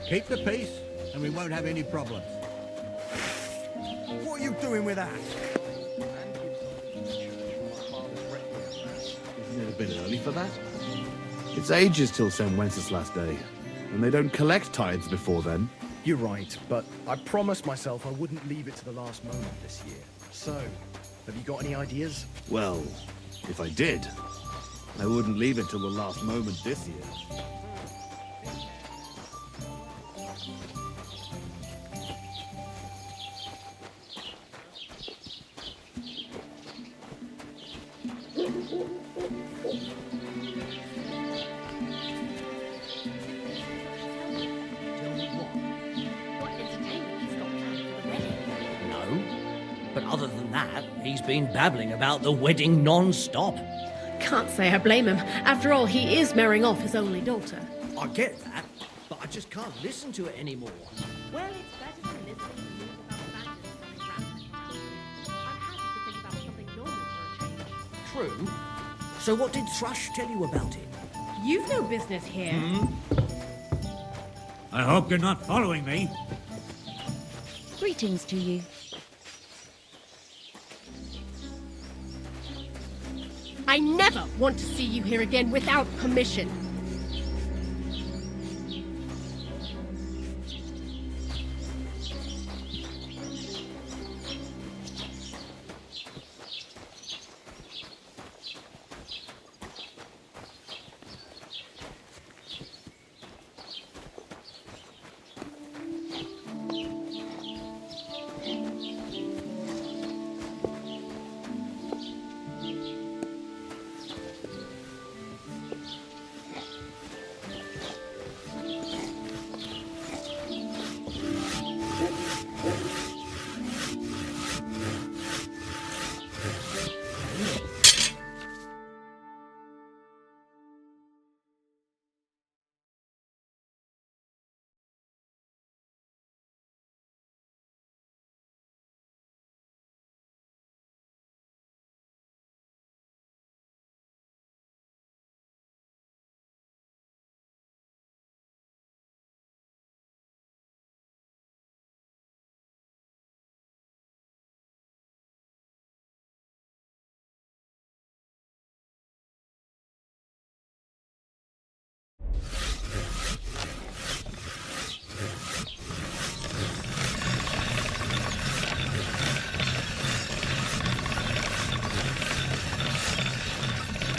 Keep the peace, and we won't have any problems. What are you doing with that? Isn't it a bit early for that? It's ages till St. Wenceslas Day, and they don't collect tithes before then. You're right, but I promised myself I wouldn't leave it to the last moment this year. So, have you got any ideas? Well, if I did, I wouldn't leave it till the last moment this year. But other than that, he's been babbling about the wedding non-stop. Can't say I blame him. After all, he is marrying off his only daughter. I get that, but I just can't listen to it anymore. Well, it's better than listening to news about bandits running rampant. I'm happy to think about something normal for a change. True. So what did Thrush tell you about it? You've no business here. I hope you're not following me. Greetings to you. I never want to see you here again without permission.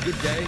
Good day.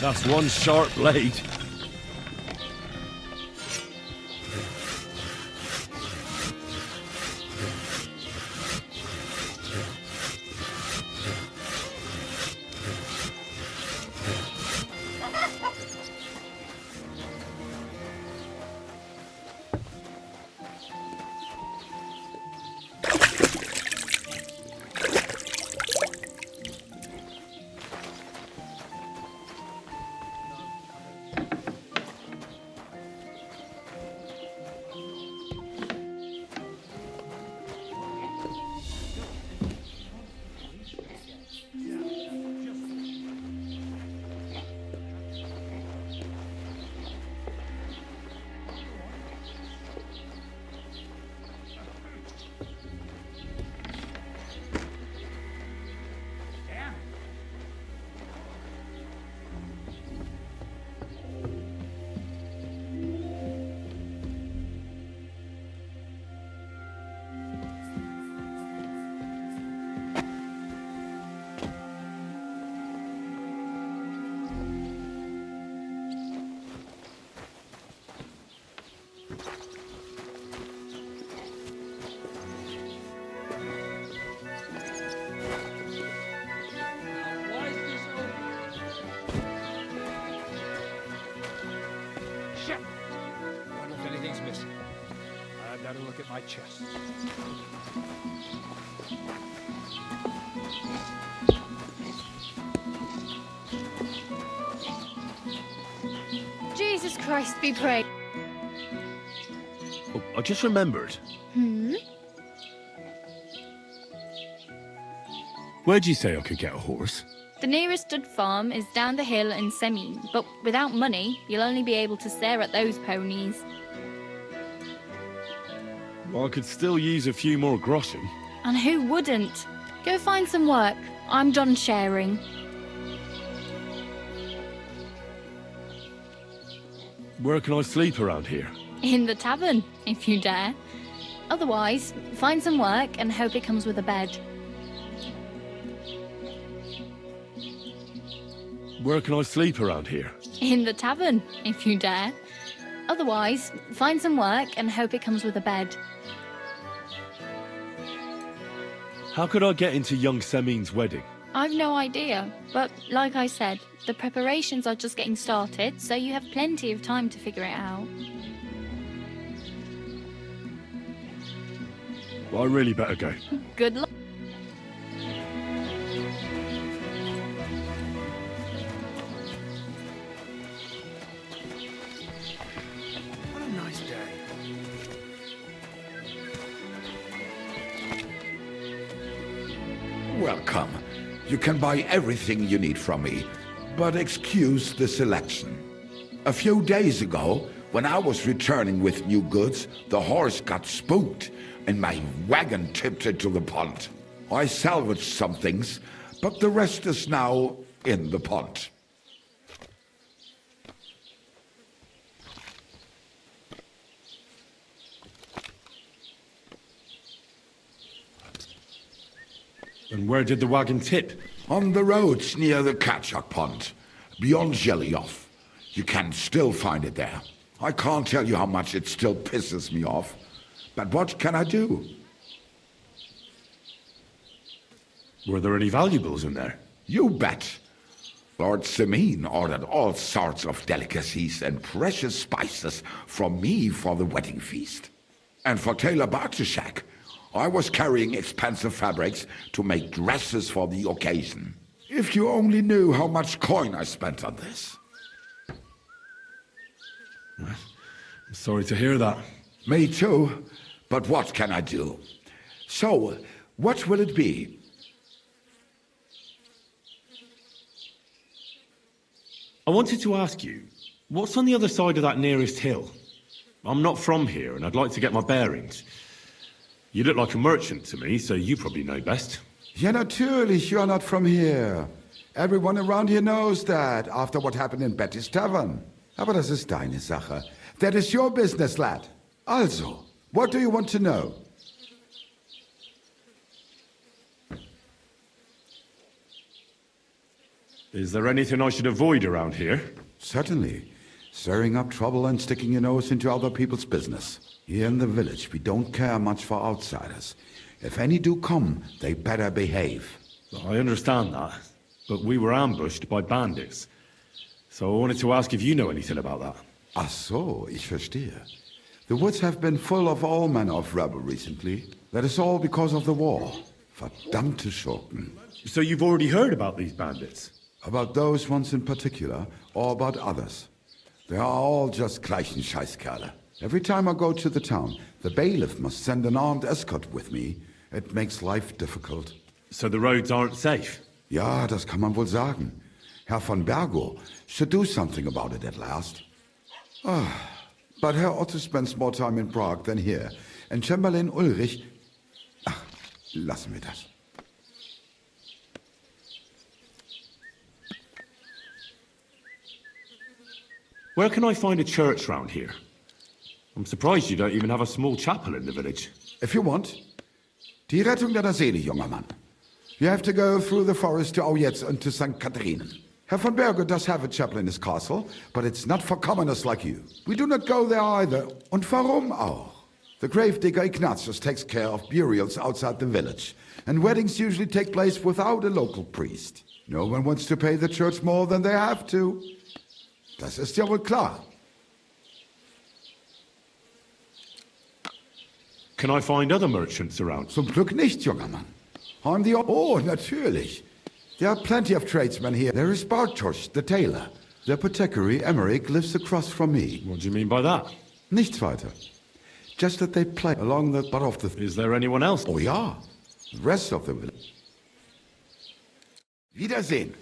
That's one sharp blade. Shit! Wonder if anything's missing. I better look at my chest. Jesus Christ be praised. Oh, I just remembered. Where'd you say I could get a horse? The nearest stud farm is down the hill in Semin, but without money, you'll only be able to stare at those ponies. Well, I could still use a few more groschen. And who wouldn't? Go find some work. I'm done sharing. Where can I sleep around here? In the tavern, if you dare. Otherwise, find some work and hope it comes with a bed. Where can I sleep around here? In the tavern, if you dare. Otherwise, find some work and hope it comes with a bed. How could I get into young Semin's wedding? I've no idea, but like I said, the preparations are just getting started, so you have plenty of time to figure it out. Well, I really better go. Good luck. What a nice day. Welcome. You can buy everything you need from me, but excuse the selection. A few days ago, when I was returning with new goods, the horse got spooked and my wagon tipped into the pond. I salvaged some things, but the rest is now in the pond. And where did the wagon tip? On the roads near the Katchak Pond, beyond Jelioff. You can still find it there. I can't tell you how much it still pisses me off. But what can I do? Were there any valuables in there? You bet. Lord Semin ordered all sorts of delicacies and precious spices from me for the wedding feast. And for Taylor Bartishak, I was carrying expensive fabrics to make dresses for the occasion. If you only knew how much coin I spent on this. I'm sorry to hear that. Me too, but what can I do? So, what will it be? I wanted to ask you, what's on the other side of that nearest hill? I'm not from here, and I'd like to get my bearings. You look like a merchant to me, so you probably know best. Ja, natürlich, you're not from here. Everyone around here knows that, after what happened in Betty's Tavern. Aber das ist deine Sache. That is your business, lad. Also, what do you want to know? Is there anything I should avoid around here? Certainly. Stirring up trouble and sticking your nose into other people's business. Here in the village, we don't care much for outsiders. If any do come, they better behave. I understand that, but we were ambushed by bandits. So I wanted to ask if you know anything about that. Ach so, ich verstehe. The woods have been full of all manner of rebel recently. That is all because of the war. Verdammte Schurken. So you've already heard about these bandits? About those ones in particular, or about others? They are all just gleichen Scheißkerle. Every time I go to the town, the bailiff must send an armed escort with me. It makes life difficult. So the roads aren't safe? Ja, das kann man wohl sagen. Herr von Bergo should do something about it at last. But Herr Otto spends more time in Prague than here. And Chamberlain Ulrich... Ach, lassen wir das. Where can I find a church round here? I'm surprised you don't even have a small chapel in the village. If you want. Die Rettung deiner Seele, junger Mann. You have to go through the forest to Aujetz and to St. Catharinen. Herr von Berger does have a chapel in his castle, but it's not for commoners like you. We do not go there either. Und warum auch? The gravedigger Ignatius takes care of burials outside the village, and weddings usually take place without a local priest. No one wants to pay the church more than they have to. Das ist ja wohl klar. Can I find other merchants around? Zum Glück nicht, junger Mann. I'm the... Oh, natürlich. There are plenty of tradesmen here. There is Bartosz, the tailor. The apothecary, Emmerich, lives across from me. What do you mean by that? Nichts weiter. Just that they play along the butt of the... Is there anyone else? Oh ja. The rest of the village. Wiedersehen.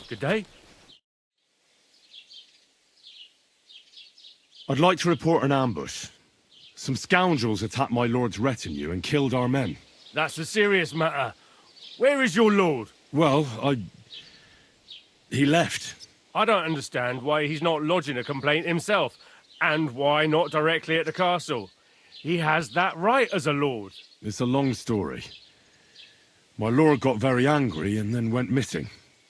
Good day. I'd like to report an ambush. Some scoundrels attacked my lord's retinue and killed our men. That's a serious matter. Where is your lord? Well, he left. I don't understand why he's not lodging a complaint himself, and why not directly at the castle. He has that right as a lord. It's a long story. My lord got very angry and then went missing.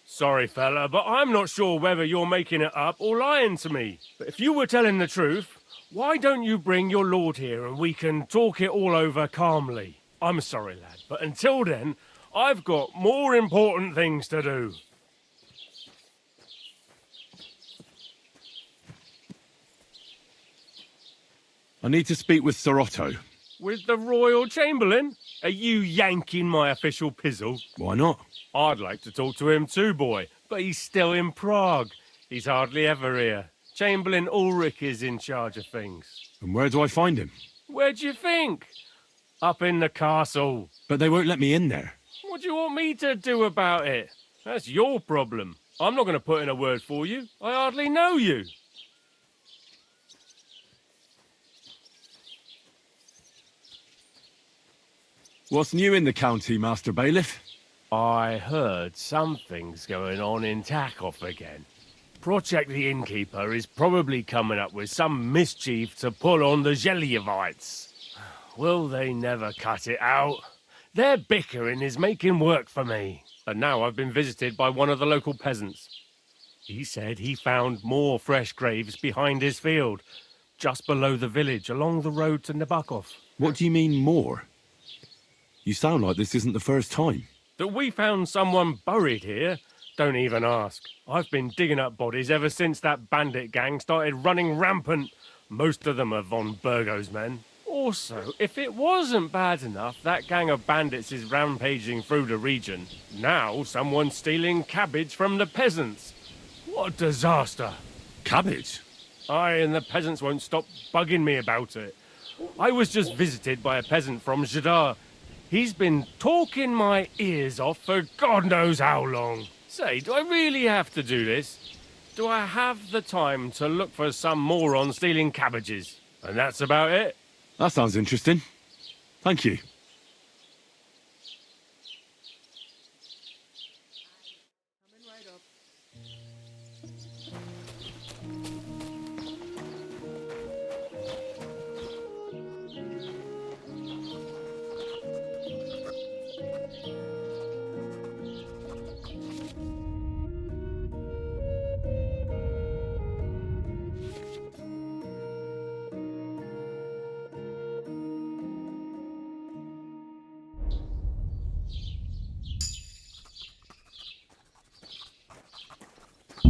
Sorry, fella, but I'm not sure whether you're making it up or lying to me. But if you were telling the truth, why don't you bring your lord here and we can talk it all over calmly? I'm sorry, lad, but until then, I've got more important things to do. I need to speak with Sir Otto. With the Royal Chamberlain? Are you yanking my official pizzle? Why not? I'd like to talk to him too, boy, but he's still in Prague. He's hardly ever here. Chamberlain Ulrich is in charge of things. And where do I find him? Where do you think? Up in the castle. But they won't let me in there. What do you want me to do about it? That's your problem. I'm not going to put in a word for you. I hardly know you. What's new in the county, Master Bailiff? I heard something's going on in Takov again. Project the Innkeeper is probably coming up with some mischief to pull on the Zhelyevites. Will they never cut it out? Their bickering is making work for me. And now I've been visited by one of the local peasants. He said he found more fresh graves behind his field, just below the village, along the road to Nabokov. What do you mean, more? You sound like this isn't the first time. That we found someone buried here? Don't even ask. I've been digging up bodies ever since that bandit gang started running rampant. Most of them are von Burgo's men. Also, if it wasn't bad enough that gang of bandits is rampaging through the region, now someone's stealing cabbage from the peasants. What a disaster. Cabbage? Aye, and the peasants won't stop bugging me about it. I was just visited by a peasant from Jadar. He's been talking my ears off for God knows how long. Say, do I really have to do this? Do I have the time to look for some moron stealing cabbages? And that's about it. That sounds interesting. Thank you.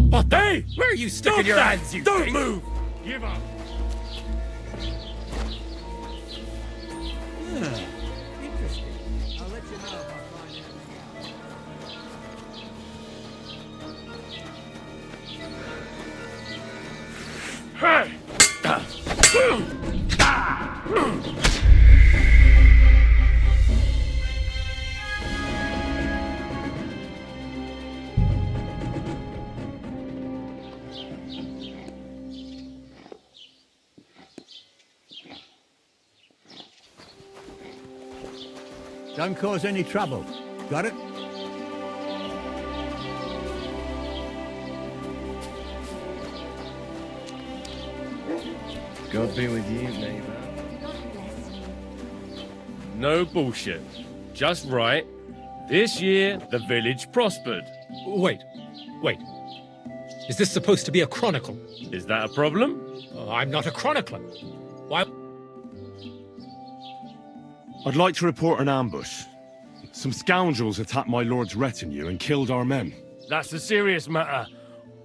What the? Hey! Where are you sticking your hands, you Don't thing? move! Give up. Interesting. I'll let you know if I find out. Hey! Don't cause any trouble. Got it? God be with you, neighbor. No bullshit. Just right. This year, the village prospered. Wait. Is this supposed to be a chronicle? Is that a problem? I'm not a chronicler. Why? I'd like to report an ambush. Some scoundrels attacked my lord's retinue and killed our men. That's a serious matter.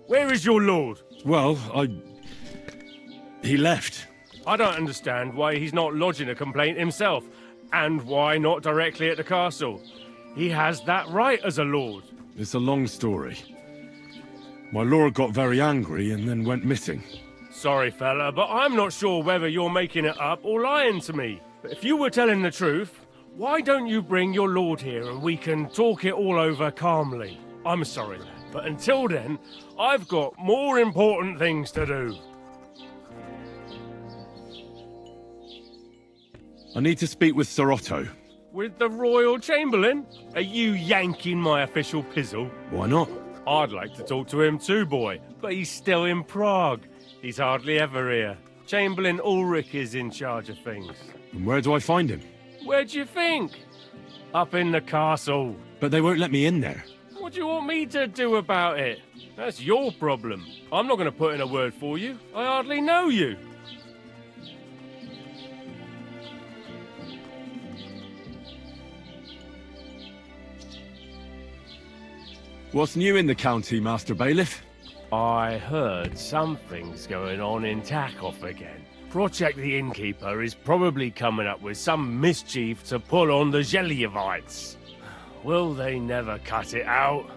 Where is your lord? Well, he left. I don't understand why he's not lodging a complaint himself, and why not directly at the castle. He has that right as a lord. It's a long story. My lord got very angry and then went missing. Sorry, fella, but I'm not sure whether you're making it up or lying to me. But if you were telling the truth, why don't you bring your lord here and we can talk it all over calmly? I'm sorry, but until then, I've got more important things to do. I need to speak with Sir Otto. With the Royal Chamberlain? Are you yanking my official pizzle? Why not? I'd like to talk to him too, boy, but he's still in Prague. He's hardly ever here. Chamberlain Ulrich is in charge of things. And where do I find him? Where do you think? Up in the castle. But they won't let me in there. What do you want me to do about it? That's your problem. I'm not going to put in a word for you. I hardly know you. What's new in the county, Master Bailiff? I heard something's going on in Takov again. Project the Innkeeper is probably coming up with some mischief to pull on the Zhelyevites. Will they never cut it out?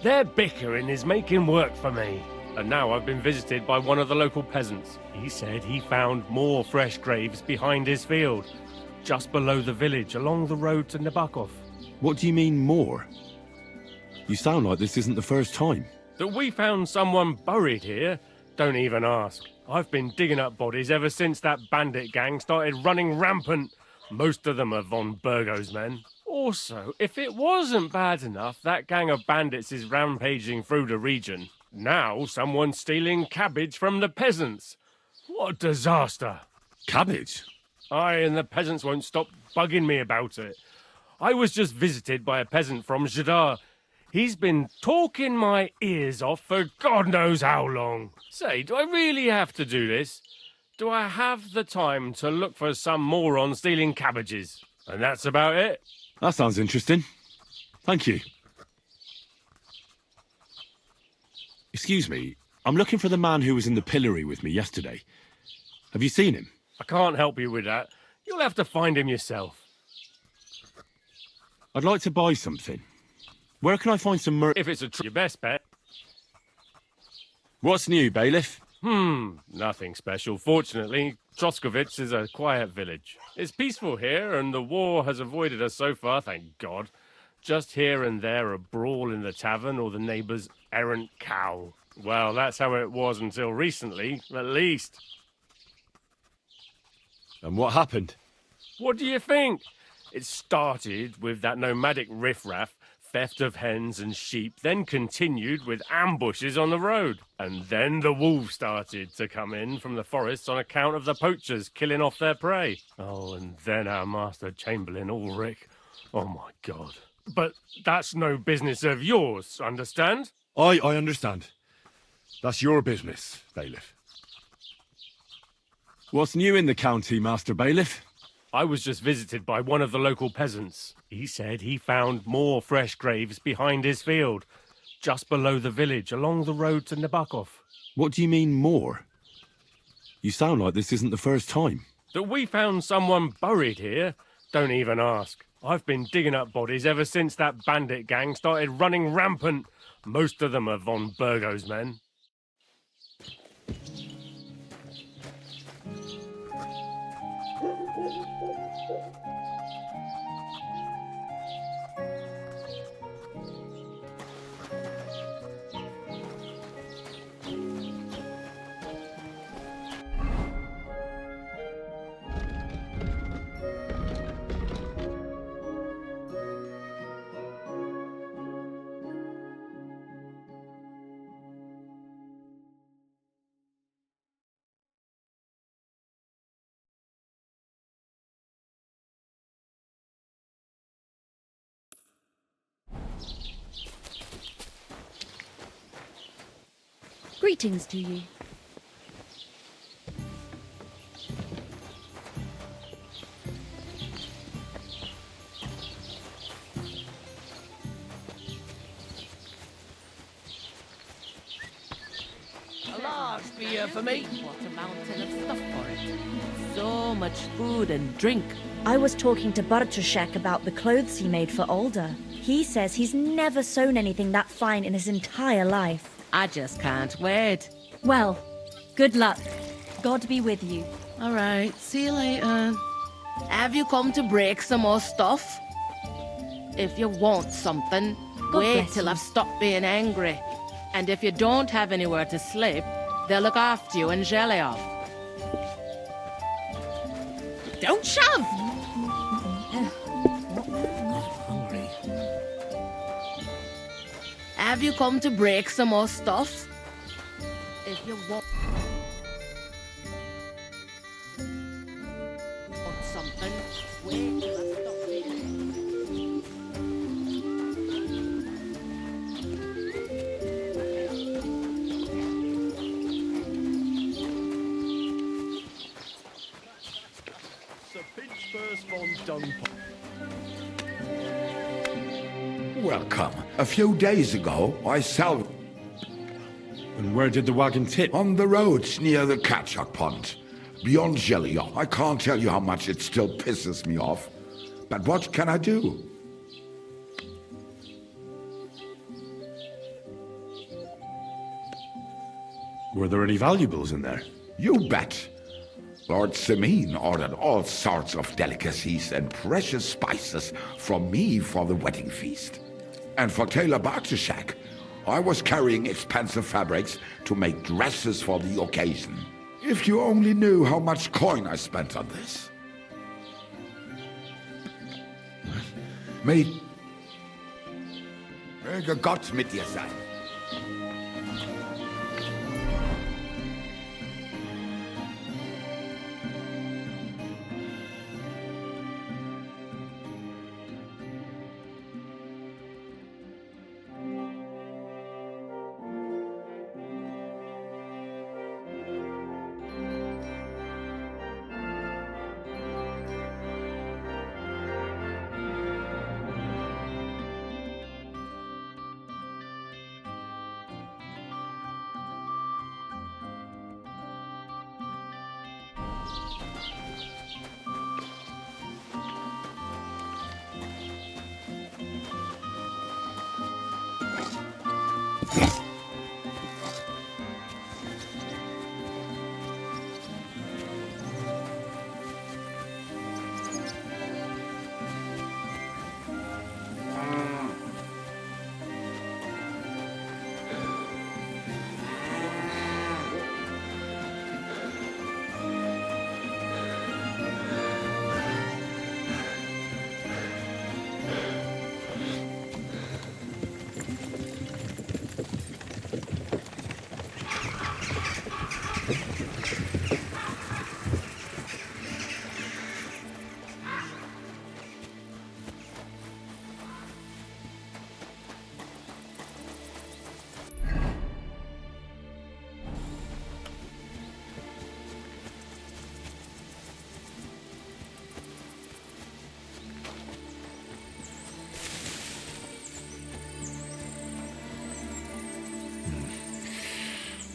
Their bickering is making work for me. And now I've been visited by one of the local peasants. He said he found more fresh graves behind his field, just below the village, along the road to Nabokov. What do you mean, more? You sound like this isn't the first time. That we found someone buried here? Don't even ask. I've been digging up bodies ever since that bandit gang started running rampant. Most of them are von Burgo's men. Also, if it wasn't bad enough that gang of bandits is rampaging through the region, now someone's stealing cabbage from the peasants. What a disaster. Cabbage? Aye, and the peasants won't stop bugging me about it. I was just visited by a peasant from Jadar. He's been talking my ears off for God knows how long. Say, do I really have to do this? Do I have the time to look for some moron stealing cabbages? And that's about it. That sounds interesting. Thank you. Excuse me, I'm looking for the man who was in the pillory with me yesterday. Have you seen him? I can't help you with that. You'll have to find him yourself. I'd like to buy something. Where can I find some If it's your best bet. What's new, bailiff? Nothing special. Fortunately, Troskovich is a quiet village. It's peaceful here, and the war has avoided us so far, thank God. Just here and there a brawl in the tavern or the neighbour's errant cow. Well, that's how it was until recently, at least. And what happened? What do you think? It started with that nomadic riffraff, theft of hens and sheep, then continued with ambushes on the road. And then the wolves started to come in from the forests on account of the poachers killing off their prey. Oh, and then our master Chamberlain Ulrich. Oh my God. But that's no business of yours, understand? I understand. That's your business, bailiff. What's new in the county, Master Bailiff? I was just visited by one of the local peasants. He said he found more fresh graves behind his field, just below the village, along the road to Nabokov. What do you mean, more? You sound like this isn't the first time. That we found someone buried here? Don't even ask. I've been digging up bodies ever since that bandit gang started running rampant. Most of them are von Burgo's men. Greetings to you. A large beer for me. What a mountain of stuff for it. So much food and drink. I was talking to Bartoszek about the clothes he made for Olda. He says he's never sewn anything that fine in his entire life. I just can't wait. Well, good luck. God be with you. All right, see you later. Have you come to break some more stuff? If you want something, God wait bless till you. I've stopped being angry. And if you don't have anywhere to sleep, they'll look after you in Zhelyov. Don't shove! Hungry. Have you come to break some more stuff? If you want something, wait till I've stopped being Sir Pinchburs von Dunpop. Welcome. A few days ago, I salvaged And where did the wagon tip? on the roads near the Katchak Pond. Beyond Zhelyov. I can't tell you how much it still pisses me off. But what can I do? Were there any valuables in there? You bet. Lord Semin ordered all sorts of delicacies and precious spices from me for the wedding feast. And for Taylor Bartoszek, I was carrying expensive fabrics to make dresses for the occasion. If you only knew how much coin I spent on this. Möge Gott mit dir sein.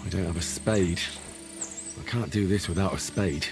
I don't have a spade. I can't do this without a spade.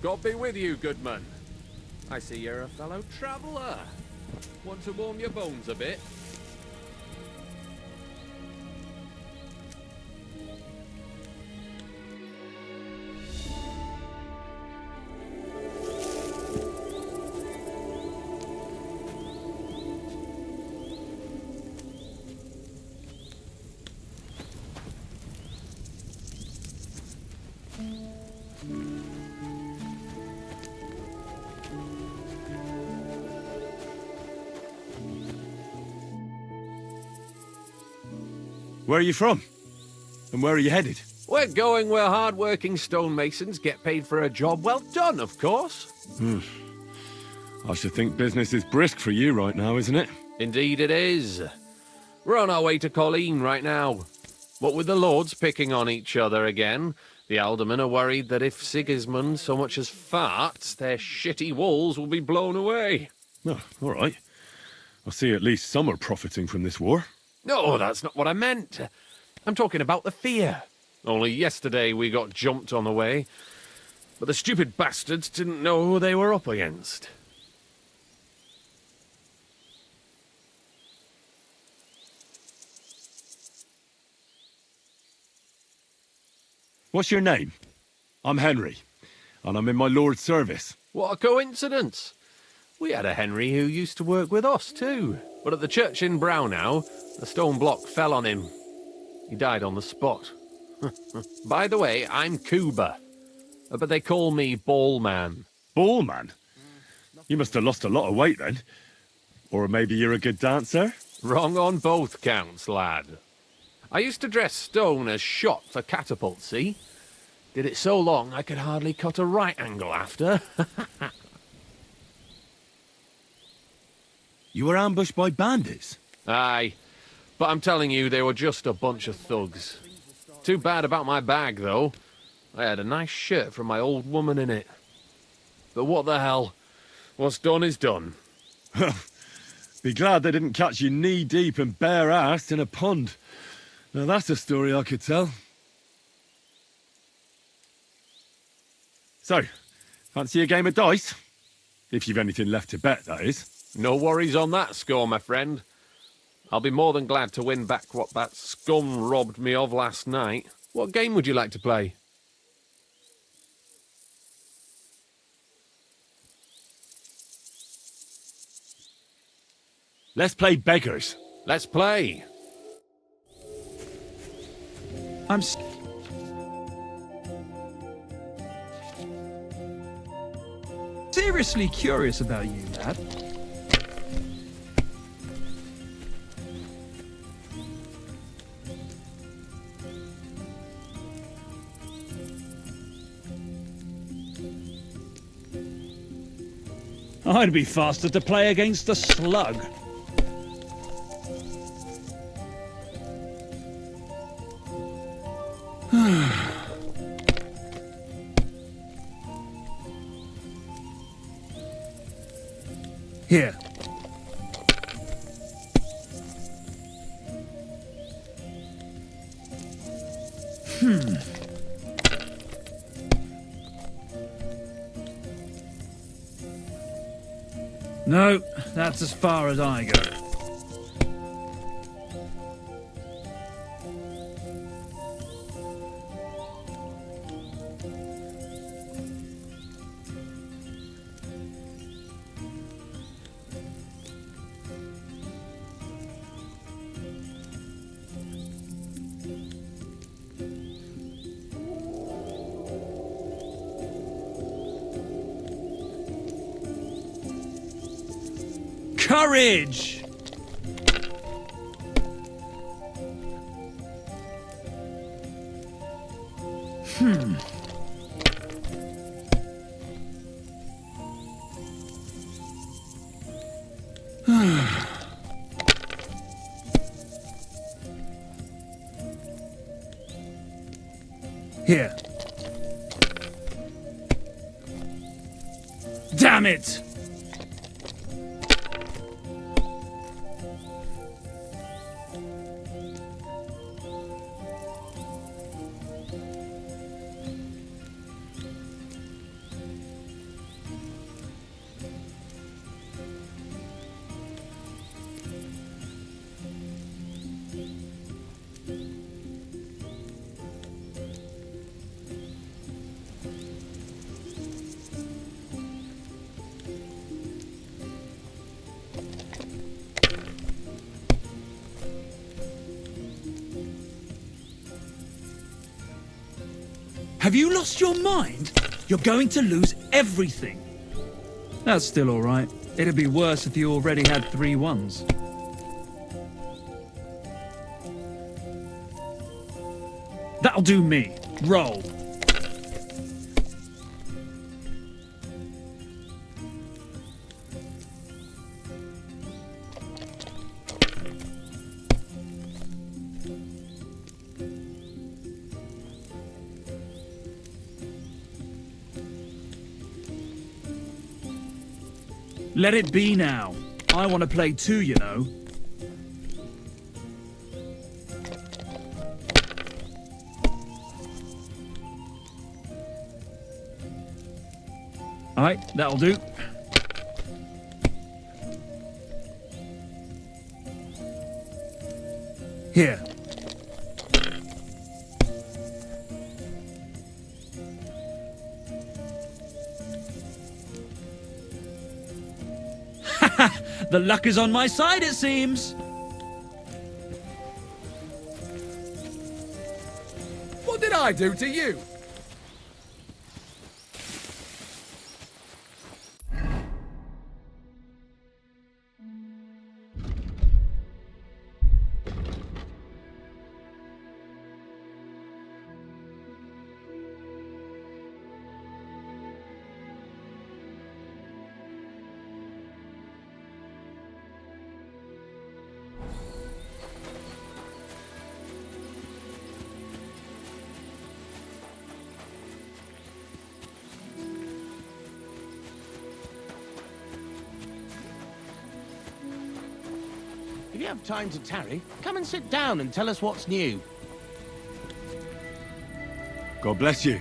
God be with you, good man. I see you're a fellow traveller. Want to warm your bones a bit? Where are you from? And where are you headed? We're going where hard-working stonemasons get paid for a job well done, of course. I should think business is brisk for you right now, isn't it? Indeed it is. We're on our way to Colleen right now. What with the lords picking on each other again, the aldermen are worried that if Sigismund so much as farts, their shitty walls will be blown away. Oh, all right. I see at least some are profiting from this war. No, that's not what I meant. I'm talking about the fear. Only yesterday we got jumped on the way, but the stupid bastards didn't know who they were up against. What's your name? I'm Henry, and I'm in my lord's service. What a coincidence. We had a Henry who used to work with us too. But at the church in Brownhow, a stone block fell on him. He died on the spot. By the way, I'm Cuba, but they call me Ballman. Ballman? You must have lost a lot of weight then. Or maybe you're a good dancer? Wrong on both counts, lad. I used to dress stone as shot for catapult, see? Did it so long I could hardly cut a right angle after. You were ambushed by bandits? Aye, but I'm telling you, they were just a bunch of thugs. Too bad about my bag, though. I had a nice shirt from my old woman in it. But what the hell? What's done is done. Be glad they didn't catch you knee-deep and bare-assed in a pond. Now that's a story I could tell. So, fancy a game of dice? If you've anything left to bet, that is. No worries on that score, my friend. I'll be more than glad to win back what that scum robbed me of last night. What game would you like to play? Let's play beggars. Let's play. I'm seriously curious about you, lad. I'd be faster to play against the slug. Here. No, that's as far as I go. Courage! Here. Damn it! Have you lost your mind? You're going to lose everything. That's still all right. It'd be worse if you already had 3 ones. That'll do me. Roll. Let it be now. I want to play too, you know. All right, that'll do. Here. The luck is on my side, it seems. What did I do to you? If you have time to tarry, come and sit down and tell us what's new. God bless you.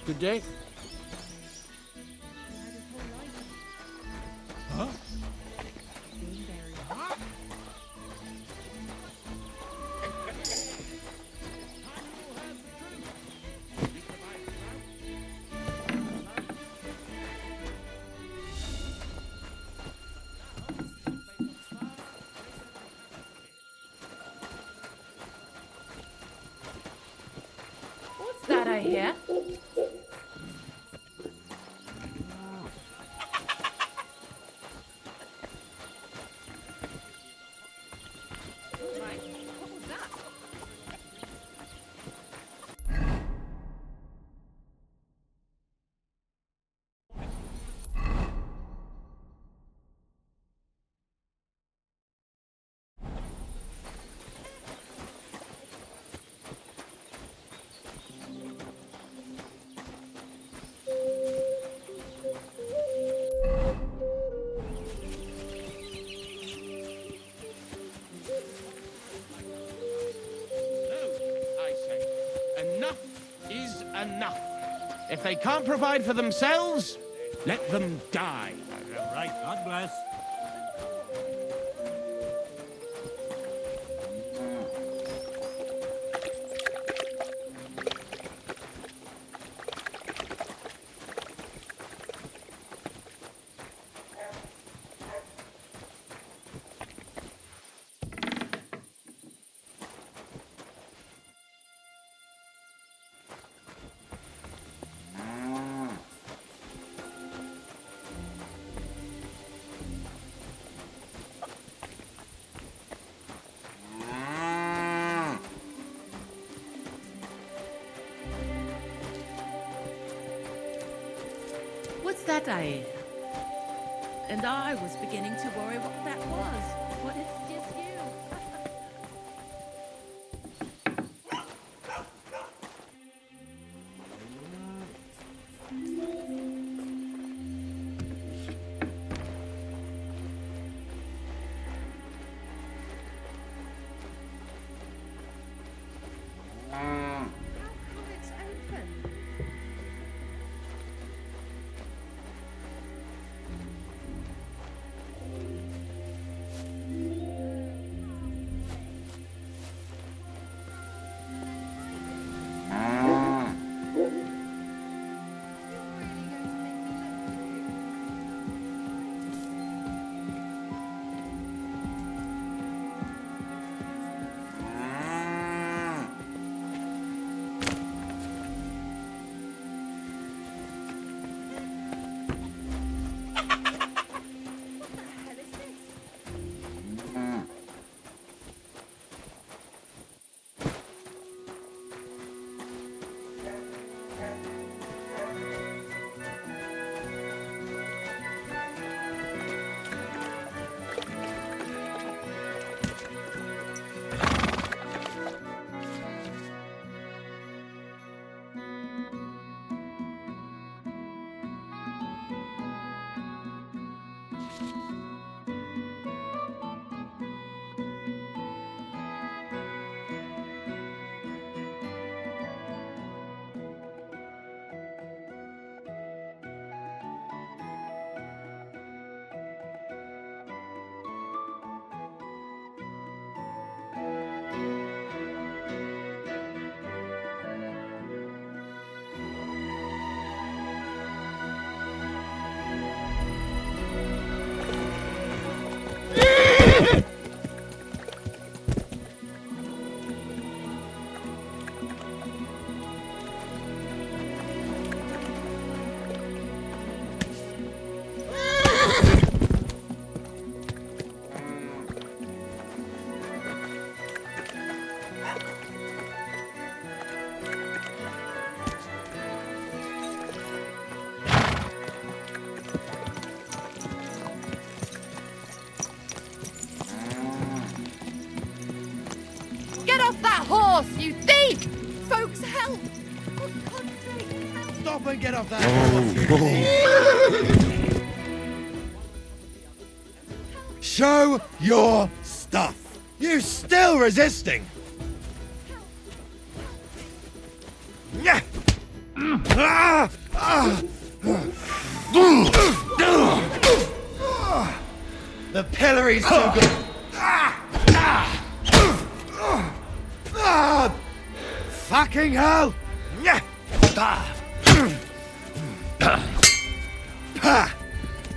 Good day. Huh? What's that I hear? Enough. If they can't provide for themselves, let them die. Right, God bless. What's that I hear? And I was beginning to worry what that was. What if it's just you? How come it's open? that horse, you thief! Folks, help! For God's sake, help! Stop and get off that Show your stuff. You still resisting? Yeah. The pillory's too good. Fucking hell!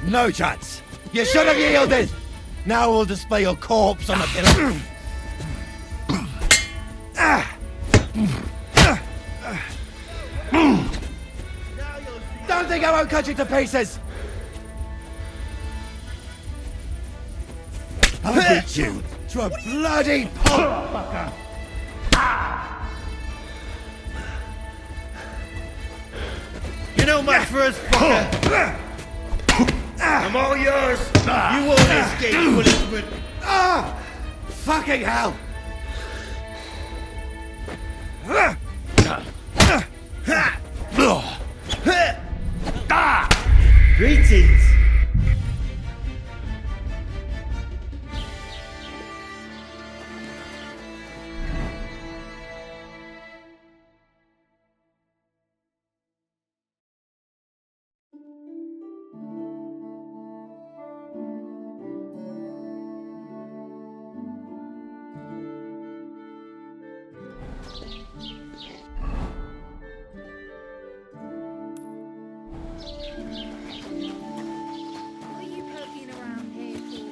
No chance. You should have yielded. Now we'll display your corpse on the pillory. Don't think I won't cut you to pieces. I'll beat you to a bloody pulp, fucker. You know much for us, fucker. I'm all yours. You won't escape punishment. Fucking hell. Greetings. What are you poking around here for?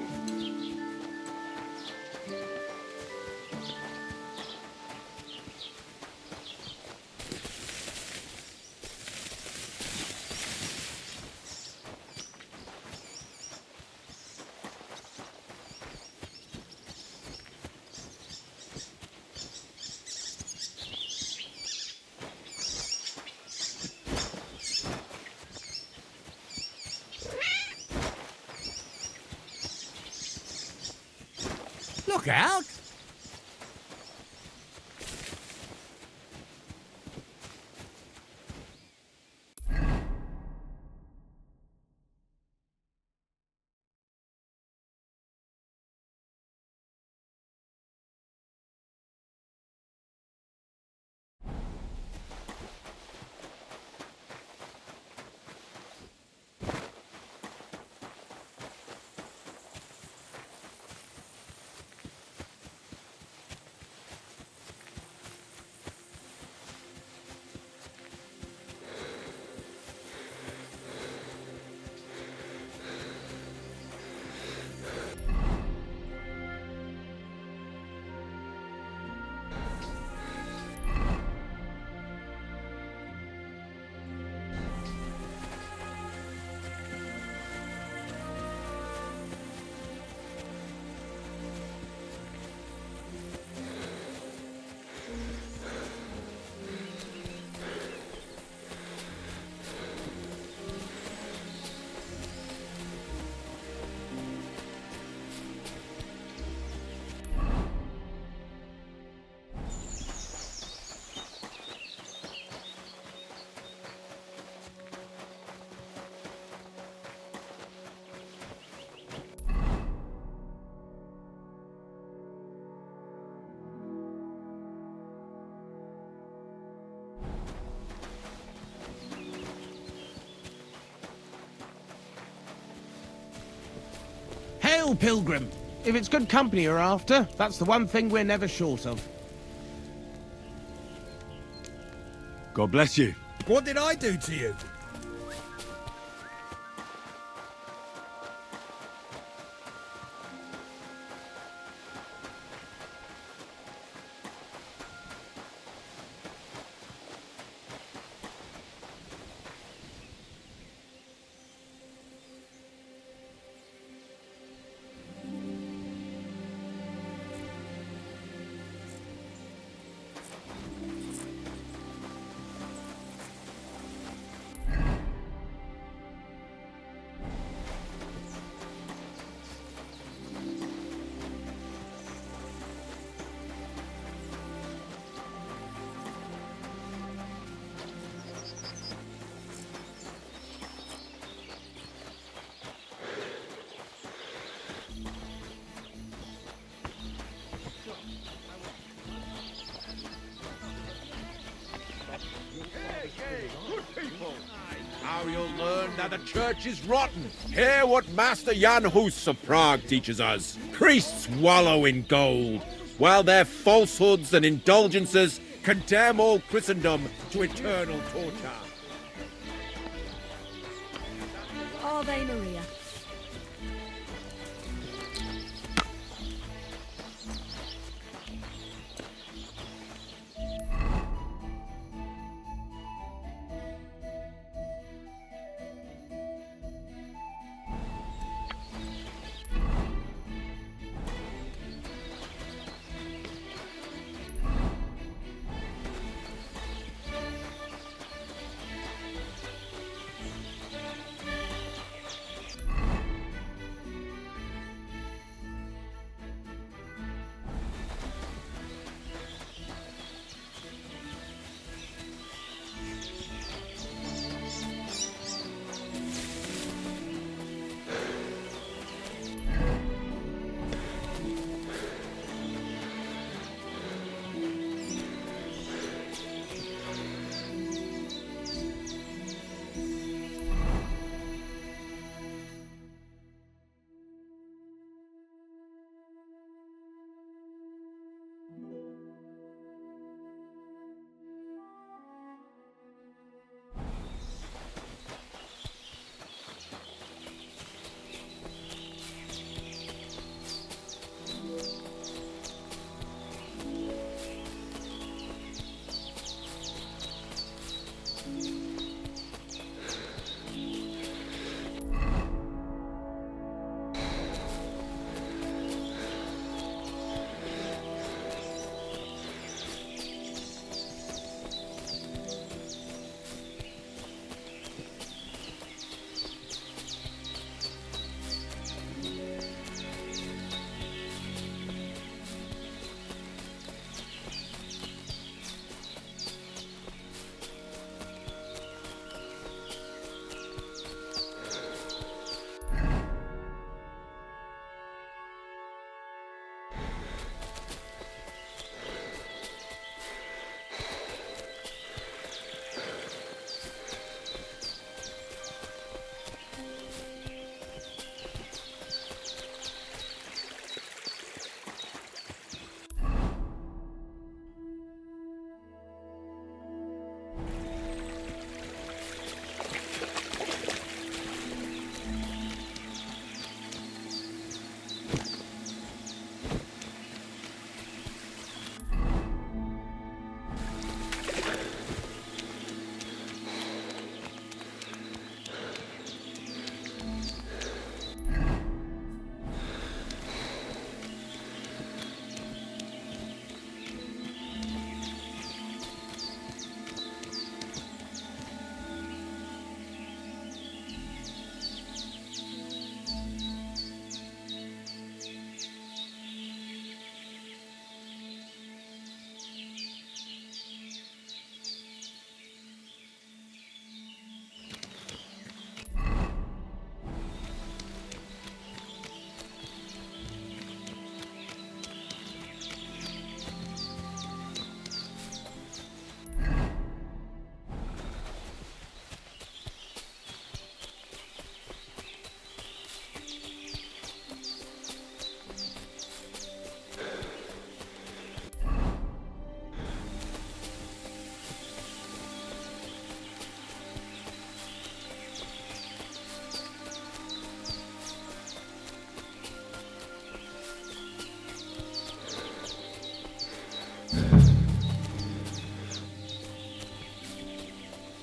Look out! Hail, Pilgrim! If it's good company you're after, that's the one thing we're never short of. God bless you. What did I do to you? Now you'll learn that the church is rotten. Hear what Master Jan Hus of Prague teaches us. Priests wallow in gold, while their falsehoods and indulgences condemn all Christendom to eternal torture. Ave Maria.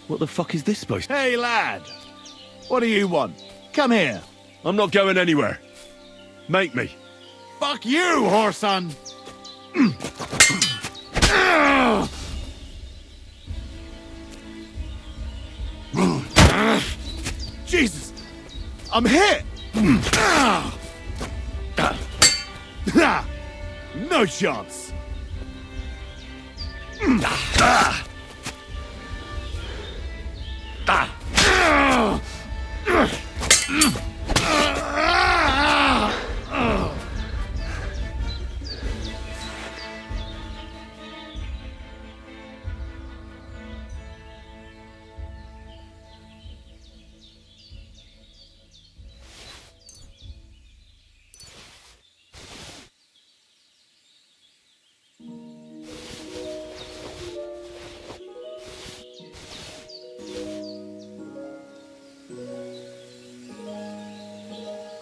What the fuck is this supposed to... Hey, lad! What do you want? Come here. I'm not going anywhere. Make me. Fuck you, whoreson! Jesus! I'm hit! No chance!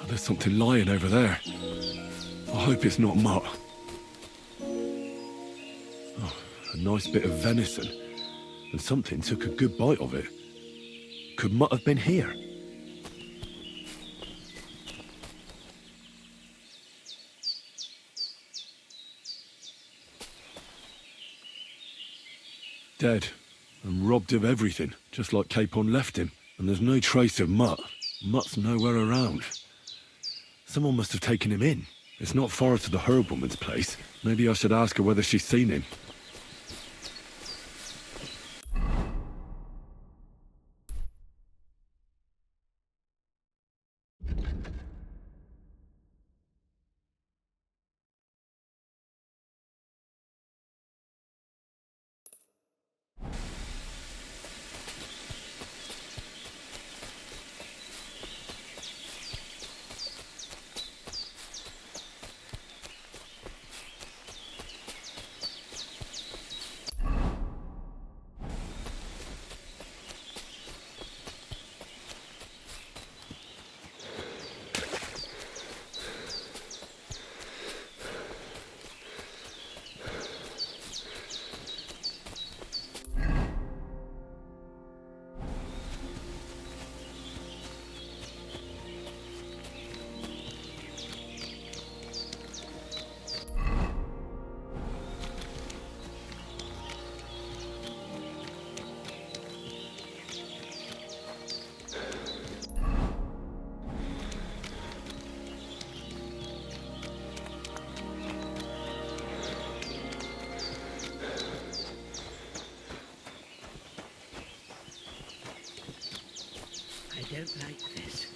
There's something lying over there. I hope it's not mutt. Oh, a nice bit of venison. And something took a good bite of it. Could mutt have been here? Dead. And robbed of everything, just like Capon left him. And there's no trace of mutt. Mutt's nowhere around. Someone must have taken him in. It's not far to the herb woman's place. Maybe I should ask her whether she's seen him. I don't like this.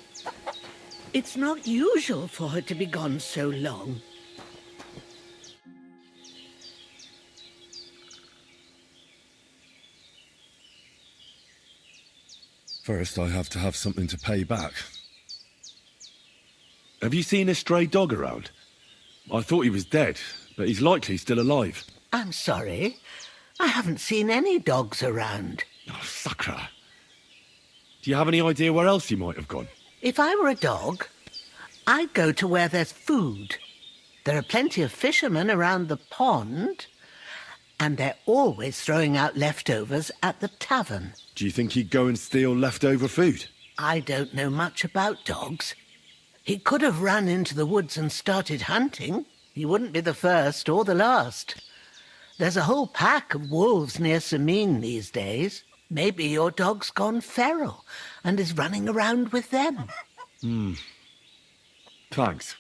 It's not usual for her to be gone so long. First, I have to have something to pay back. Have you seen a stray dog around? I thought he was dead, but he's likely still alive. I'm sorry. I haven't seen any dogs around. Oh, Sakra. Do you have any idea where else he might have gone? If I were a dog, I'd go to where there's food. There are plenty of fishermen around the pond, and they're always throwing out leftovers at the tavern. Do you think he'd go and steal leftover food? I don't know much about dogs. He could have run into the woods and started hunting. He wouldn't be the first or the last. There's a whole pack of wolves near Sameen these days. Maybe your dog's gone feral and is running around with them. Thanks.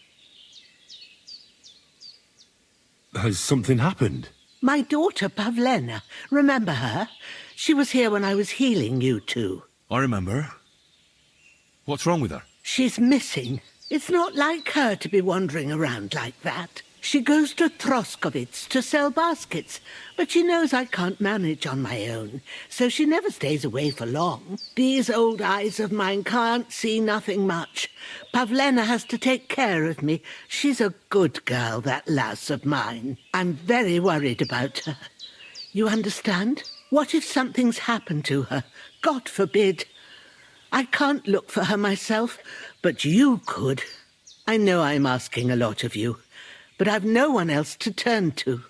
Has something happened? My daughter, Pavlena. Remember her? She was here when I was healing you two. I remember. What's wrong with her? She's missing. It's not like her to be wandering around like that. She goes to Troskovitz to sell baskets, but she knows I can't manage on my own, so she never stays away for long. These old eyes of mine can't see nothing much. Pavlena has to take care of me. She's a good girl, that lass of mine. I'm very worried about her. You understand? What if something's happened to her? God forbid. I can't look for her myself, but you could. I know I'm asking a lot of you, but I've no one else to turn to.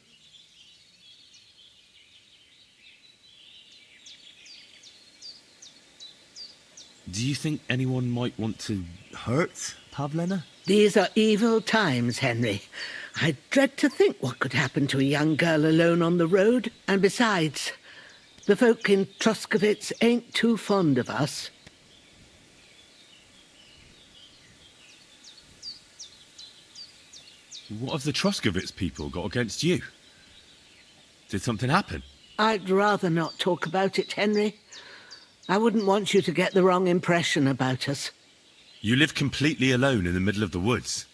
Do you think anyone might want to hurt Pavlena? These are evil times, Henry. I dread to think what could happen to a young girl alone on the road. And besides, the folk in Troskovitz ain't too fond of us. What have the Troskovitz people got against you? Did something happen? I'd rather not talk about it, Henry. I wouldn't want you to get the wrong impression about us. You live completely alone in the middle of the woods.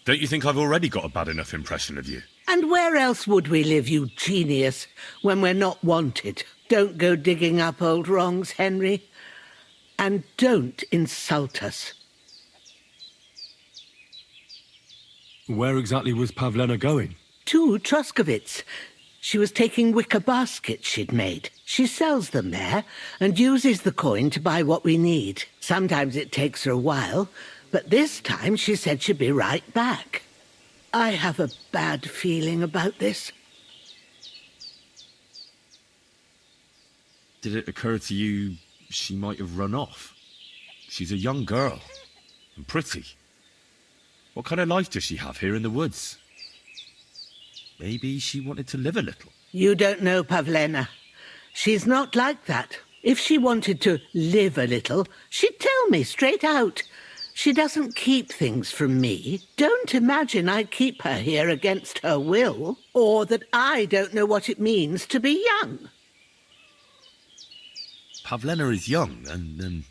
Don't you think I've already got a bad enough impression of you? And where else would we live, you genius, when we're not wanted? Don't go digging up old wrongs, Henry. And don't insult us. Where exactly was Pavlena going? To Troskovitz. She was taking wicker baskets she'd made. She sells them there and uses the coin to buy what we need. Sometimes it takes her a while, But this time she said she'd be right back. I have a bad feeling about this. Did it occur to you she might have run off? She's a young girl. And pretty. What kind of life does she have here in the woods? Maybe she wanted to live a little. You don't know Pavlena. She's not like that. If she wanted to live a little, she'd tell me straight out. She doesn't keep things from me. Don't imagine I keep her here against her will, or that I don't know what it means to be young. Pavlena is young and,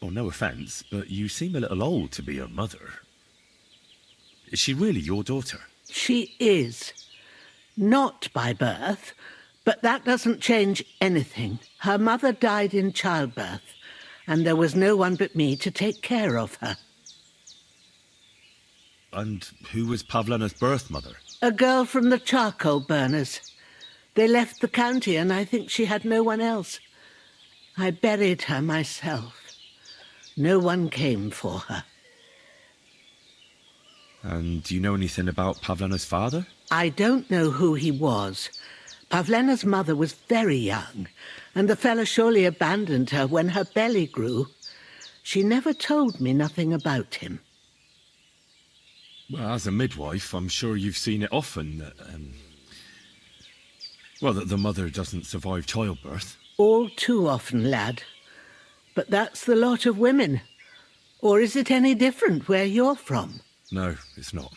well, no offence, but you seem a little old to be her mother. Is she really your daughter? She is. Not by birth, but that doesn't change anything. Her mother died in childbirth, and there was no one but me to take care of her. And who was Pavlena's birth mother? A girl from the charcoal burners. They left the county, and I think she had no one else. I buried her myself. No one came for her. And do you know anything about Pavlena's father? I don't know who he was. Pavlena's mother was very young, and the fella surely abandoned her when her belly grew. She never told me nothing about him. Well, as a midwife, I'm sure you've seen it often that, that the mother doesn't survive childbirth. All too often, lad. But that's the lot of women. Or is it any different where you're from? No, it's not.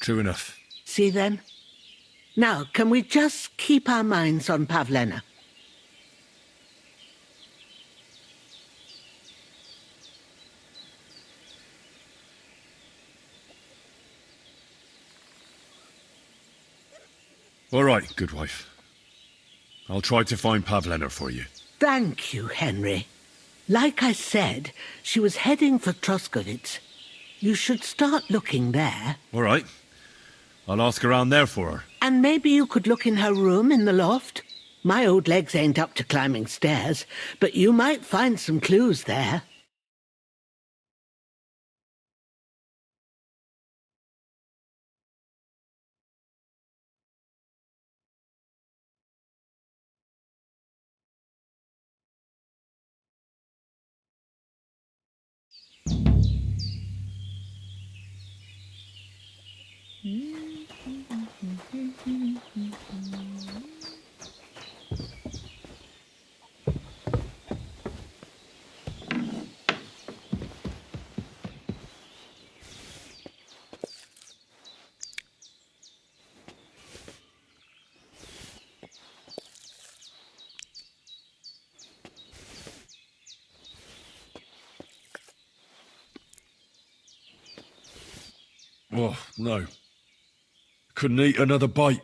True enough. See then? Now, can we just keep our minds on Pavlena? All right, good wife. I'll try to find Pavlena for you. Thank you, Henry. Like I said, she was heading for Troskovitz. You should start looking there. All right. I'll ask around there for her. And maybe you could look in her room in the loft. My old legs ain't up to climbing stairs, but you might find some clues there. Oh, no. Couldn't eat another bite.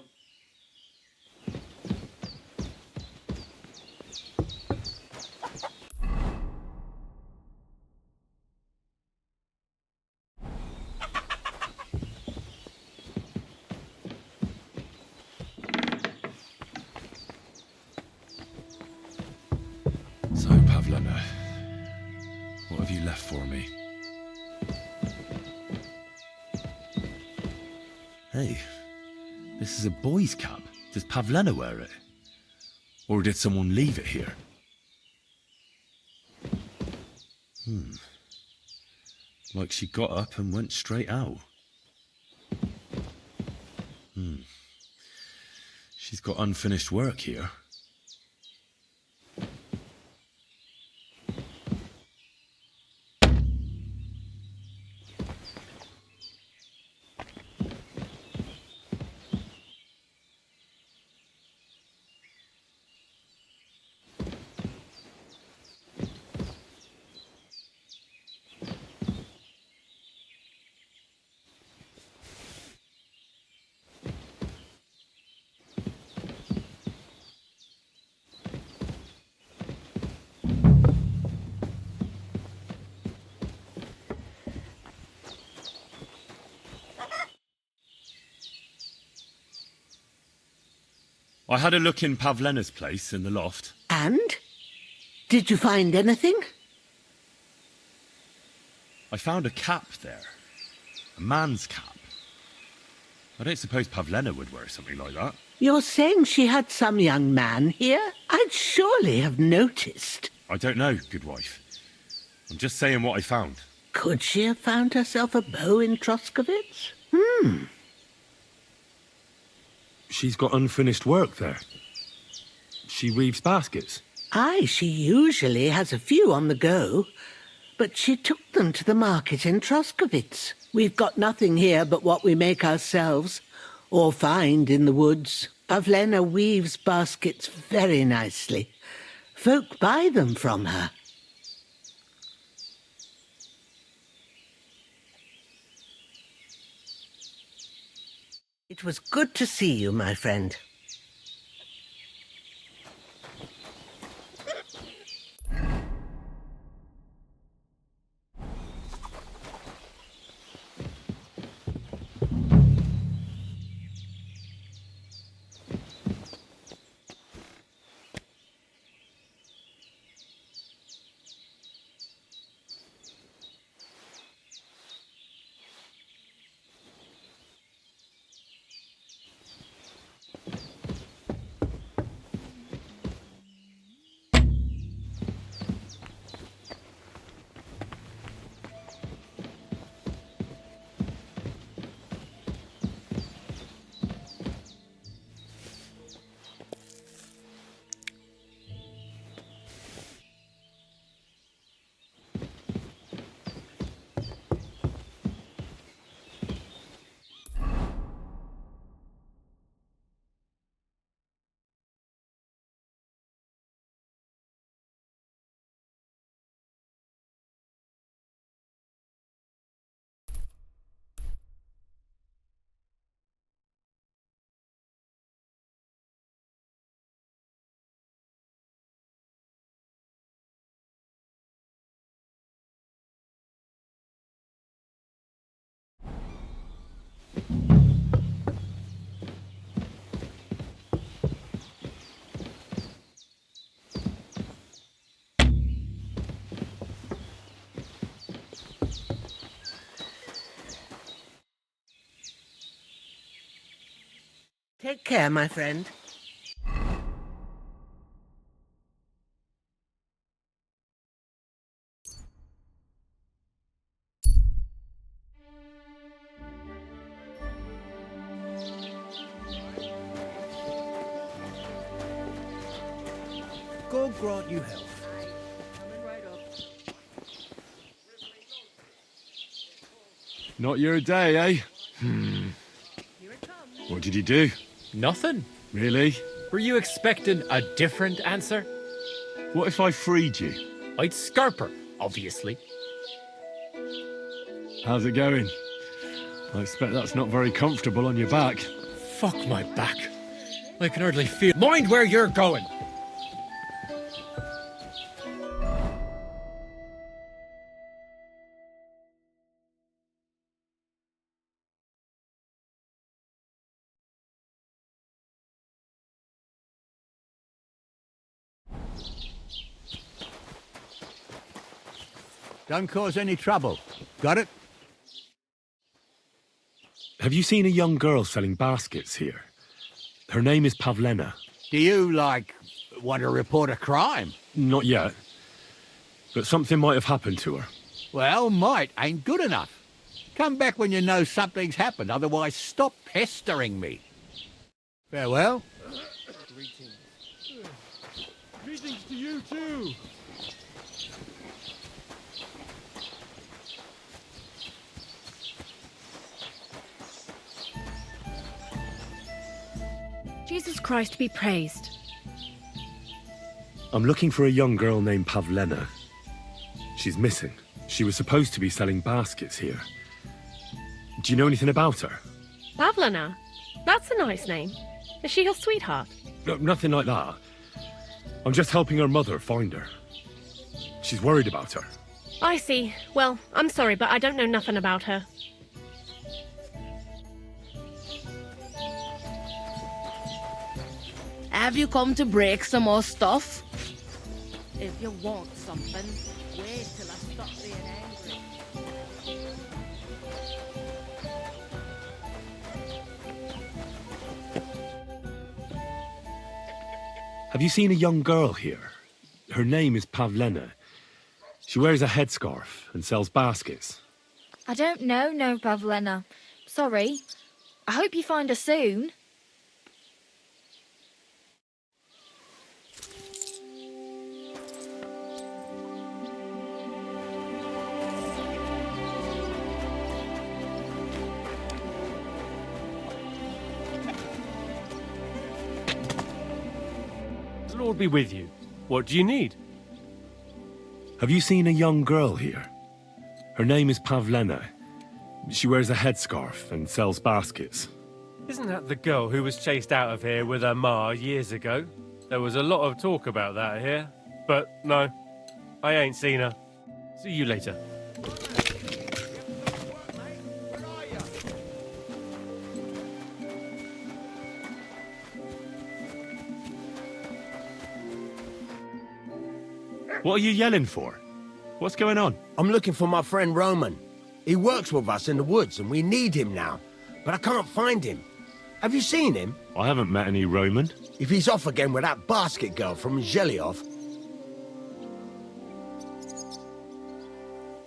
So, Pavlena, what have you left for me? Hey, this is a boy's cap. Does Pavlena wear it? Or did someone leave it here? Like she got up and went straight out. She's got unfinished work here. I had a look in Pavlena's place in the loft. And? Did you find anything? I found a cap there. A man's cap. I don't suppose Pavlena would wear something like that. You're saying she had some young man here? I'd surely have noticed. I don't know, good wife. I'm just saying what I found. Could she have found herself a beau in Troskovitz? She's got unfinished work there. She weaves baskets. Aye, she usually has a few on the go. But she took them to the market in Troskovitz. We've got nothing here but what we make ourselves, or find in the woods. Pavlena weaves baskets very nicely. Folk buy them from her. It was good to see you, my friend. Take care, my friend. God grant you health. Not your day, eh? What did you do? Nothing. Really? Were you expecting a different answer? What if I freed you? I'd scarp her, obviously. How's it going? I expect that's not very comfortable on your back. Fuck my back. I can hardly feel. Mind where you're going! Don't cause any trouble. Got it? Have you seen a young girl selling baskets here? Her name is Pavlena. Do you, want to report a crime? Not yet. But something might have happened to her. Well, might ain't good enough. Come back when you know something's happened, otherwise stop pestering me. Farewell. Greetings to you too. Jesus Christ be praised. I'm looking for a young girl named Pavlena. She's missing. She was supposed to be selling baskets here. Do you know anything about her? Pavlena? That's a nice name. Is she your sweetheart? No, nothing like that. I'm just helping her mother find her. She's worried about her. I see. Well, I'm sorry, but I don't know nothing about her. Have you come to break some more stuff? If you want something, wait till I stop being angry. Have you seen a young girl here? Her name is Pavlena. She wears a headscarf and sells baskets. I don't know, no, Pavlena. Sorry. I hope you find her soon. The Lord be with you. What do you need? Have you seen a young girl here? Her name is Pavlena. She wears a headscarf and sells baskets. Isn't that the girl who was chased out of here with her ma years ago? There was a lot of talk about that here. But no, I ain't seen her. See you later. What are you yelling for? What's going on? I'm looking for my friend Roman. He works with us in the woods and we need him now. But I can't find him. Have you seen him? I haven't met any Roman. If he's off again with that basket girl from Zhelyov.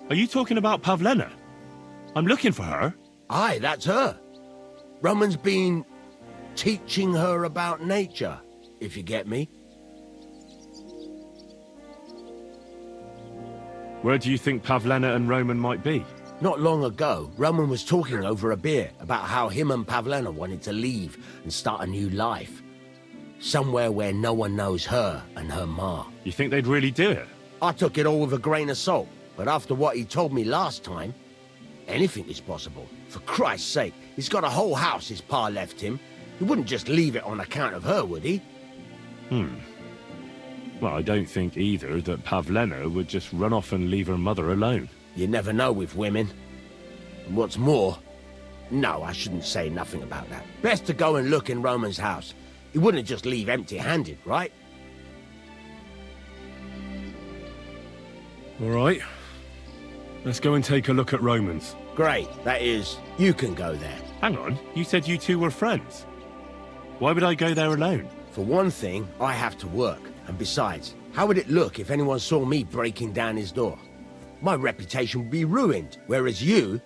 Are you talking about Pavlena? I'm looking for her. Aye, that's her. Roman's been teaching her about nature, if you get me. Where do you think Pavlena and Roman might be? Not long ago, Roman was talking over a beer about how him and Pavlena wanted to leave and start a new life. Somewhere where no one knows her and her ma. You think they'd really do it? I took it all with a grain of salt, but after what he told me last time, anything is possible. For Christ's sake, he's got a whole house his pa left him. He wouldn't just leave it on account of her, would he? Well, I don't think either that Pavlena would just run off and leave her mother alone. You never know with women. And what's more... No, I shouldn't say nothing about that. Best to go and look in Roman's house. He wouldn't just leave empty-handed, right? All right. Let's go and take a look at Roman's. Great. That is, you can go there. Hang on, you said you two were friends. Why would I go there alone? For one thing, I have to work. And besides, how would it look if anyone saw me breaking down his door? My reputation would be ruined, whereas you,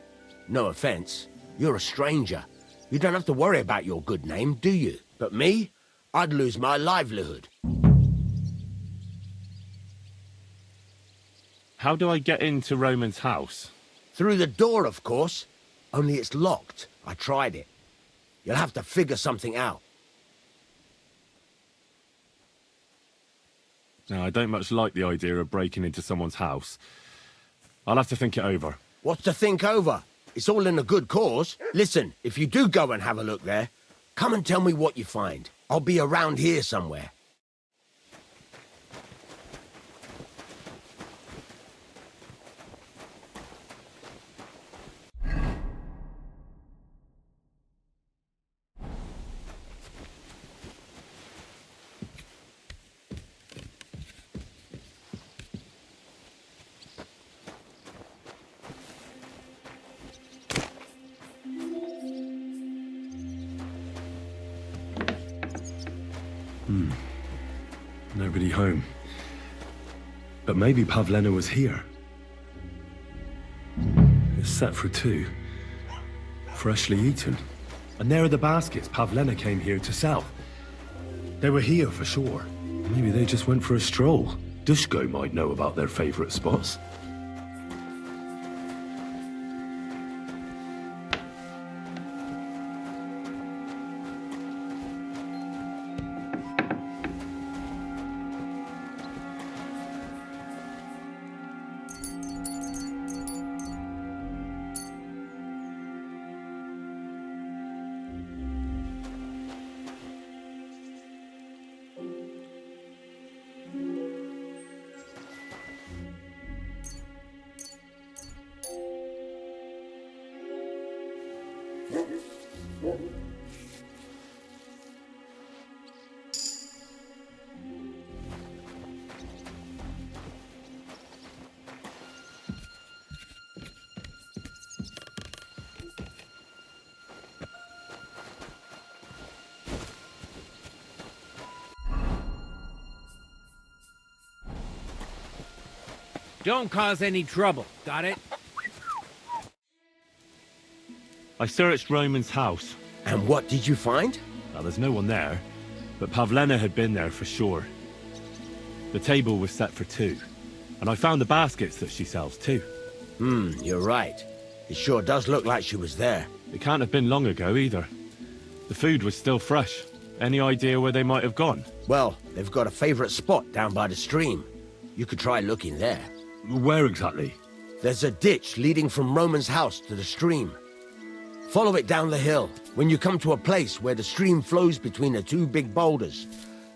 no offense, you're a stranger. You don't have to worry about your good name, do you? But me, I'd lose my livelihood. How do I get into Roman's house? Through the door, of course. Only it's locked. I tried it. You'll have to figure something out. No, I don't much like the idea of breaking into someone's house. I'll have to think it over. What's to think over? It's all in a good cause. Listen, if you do go and have a look there, come and tell me what you find. I'll be around here somewhere. Nobody home. But maybe Pavlena was here. It's set for 2. Freshly eaten. And there are the baskets Pavlena came here to sell. They were here for sure. Maybe they just went for a stroll. Dushko might know about their favorite spots. Don't cause any trouble, got it? I searched Roman's house. And what did you find? Well, there's no one there, but Pavlena had been there for sure. The table was set for 2, and I found the baskets that she sells too. You're right. It sure does look like she was there. It can't have been long ago either. The food was still fresh. Any idea where they might have gone? Well, they've got a favorite spot down by the stream. You could try looking there. Where exactly? There's a ditch leading from Roman's house to the stream. Follow it down the hill. When you come to a place where the stream flows between the 2 big boulders,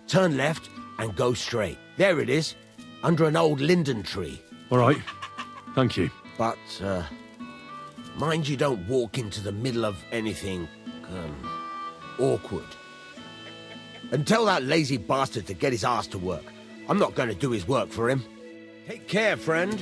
turn left and go straight. There it is, under an old linden tree. All right. Thank you. But, mind you don't walk into the middle of anything, awkward. And tell that lazy bastard to get his ass to work. I'm not going to do his work for him. Take care, friend.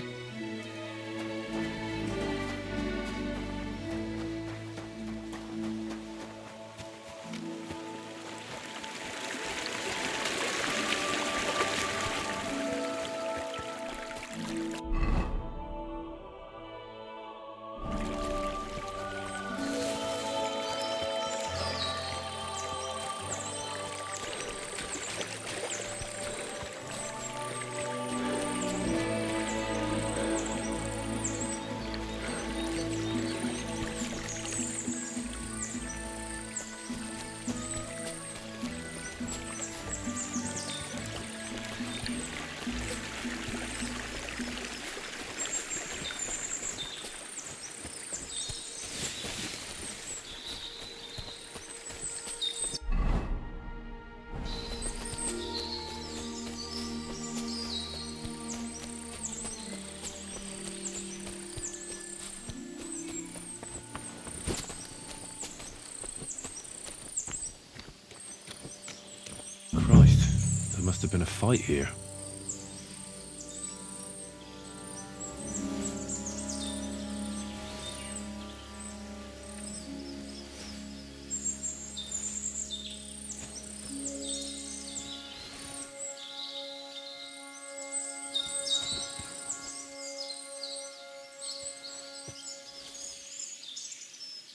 There must have been a fight here.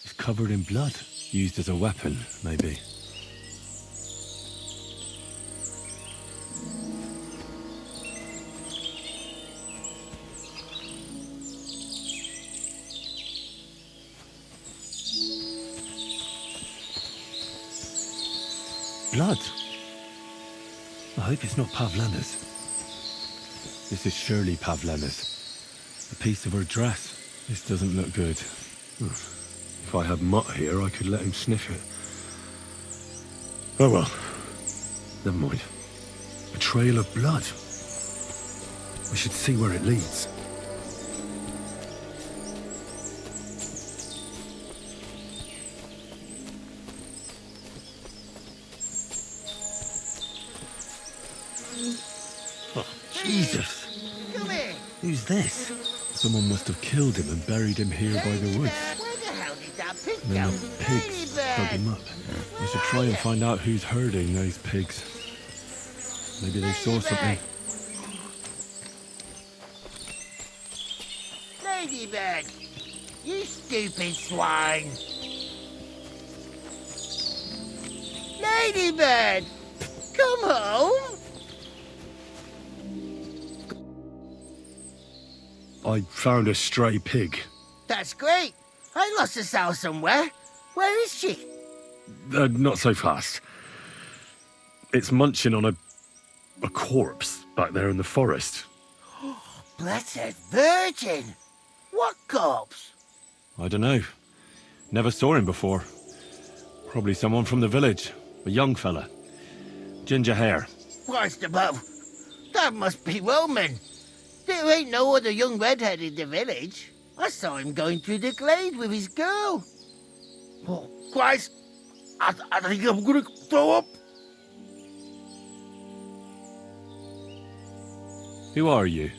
It's covered in blood. Used as a weapon, maybe. Blood. I hope it's not Pavlena's. This is surely Pavlena's. A piece of her dress. This doesn't look good. If I had Mutt here, I could let him sniff it. Oh well. Never mind. A trail of blood. We should see where it leads. Oh, Jesus. Come here. Who's this? Someone must have killed him and buried him here by the woods. Where the hell did that pig And then go? the pigs dug him up. I should try and find out who's herding those pigs. Maybe they saw something. Ladybird, you stupid swine. Ladybird, come home. I found a stray pig. That's great. I lost a sow somewhere. Where is she? Not so fast. It's munching on a corpse back there in the forest. Blessed Virgin. What corpse? I don't know. Never saw him before. Probably someone from the village. A young fella. Ginger hair. Christ above. That must be Roman. There ain't no other young redhead in the village. I saw him going through the glade with his girl. Oh, Christ. I think I'm gonna throw up. Who are you?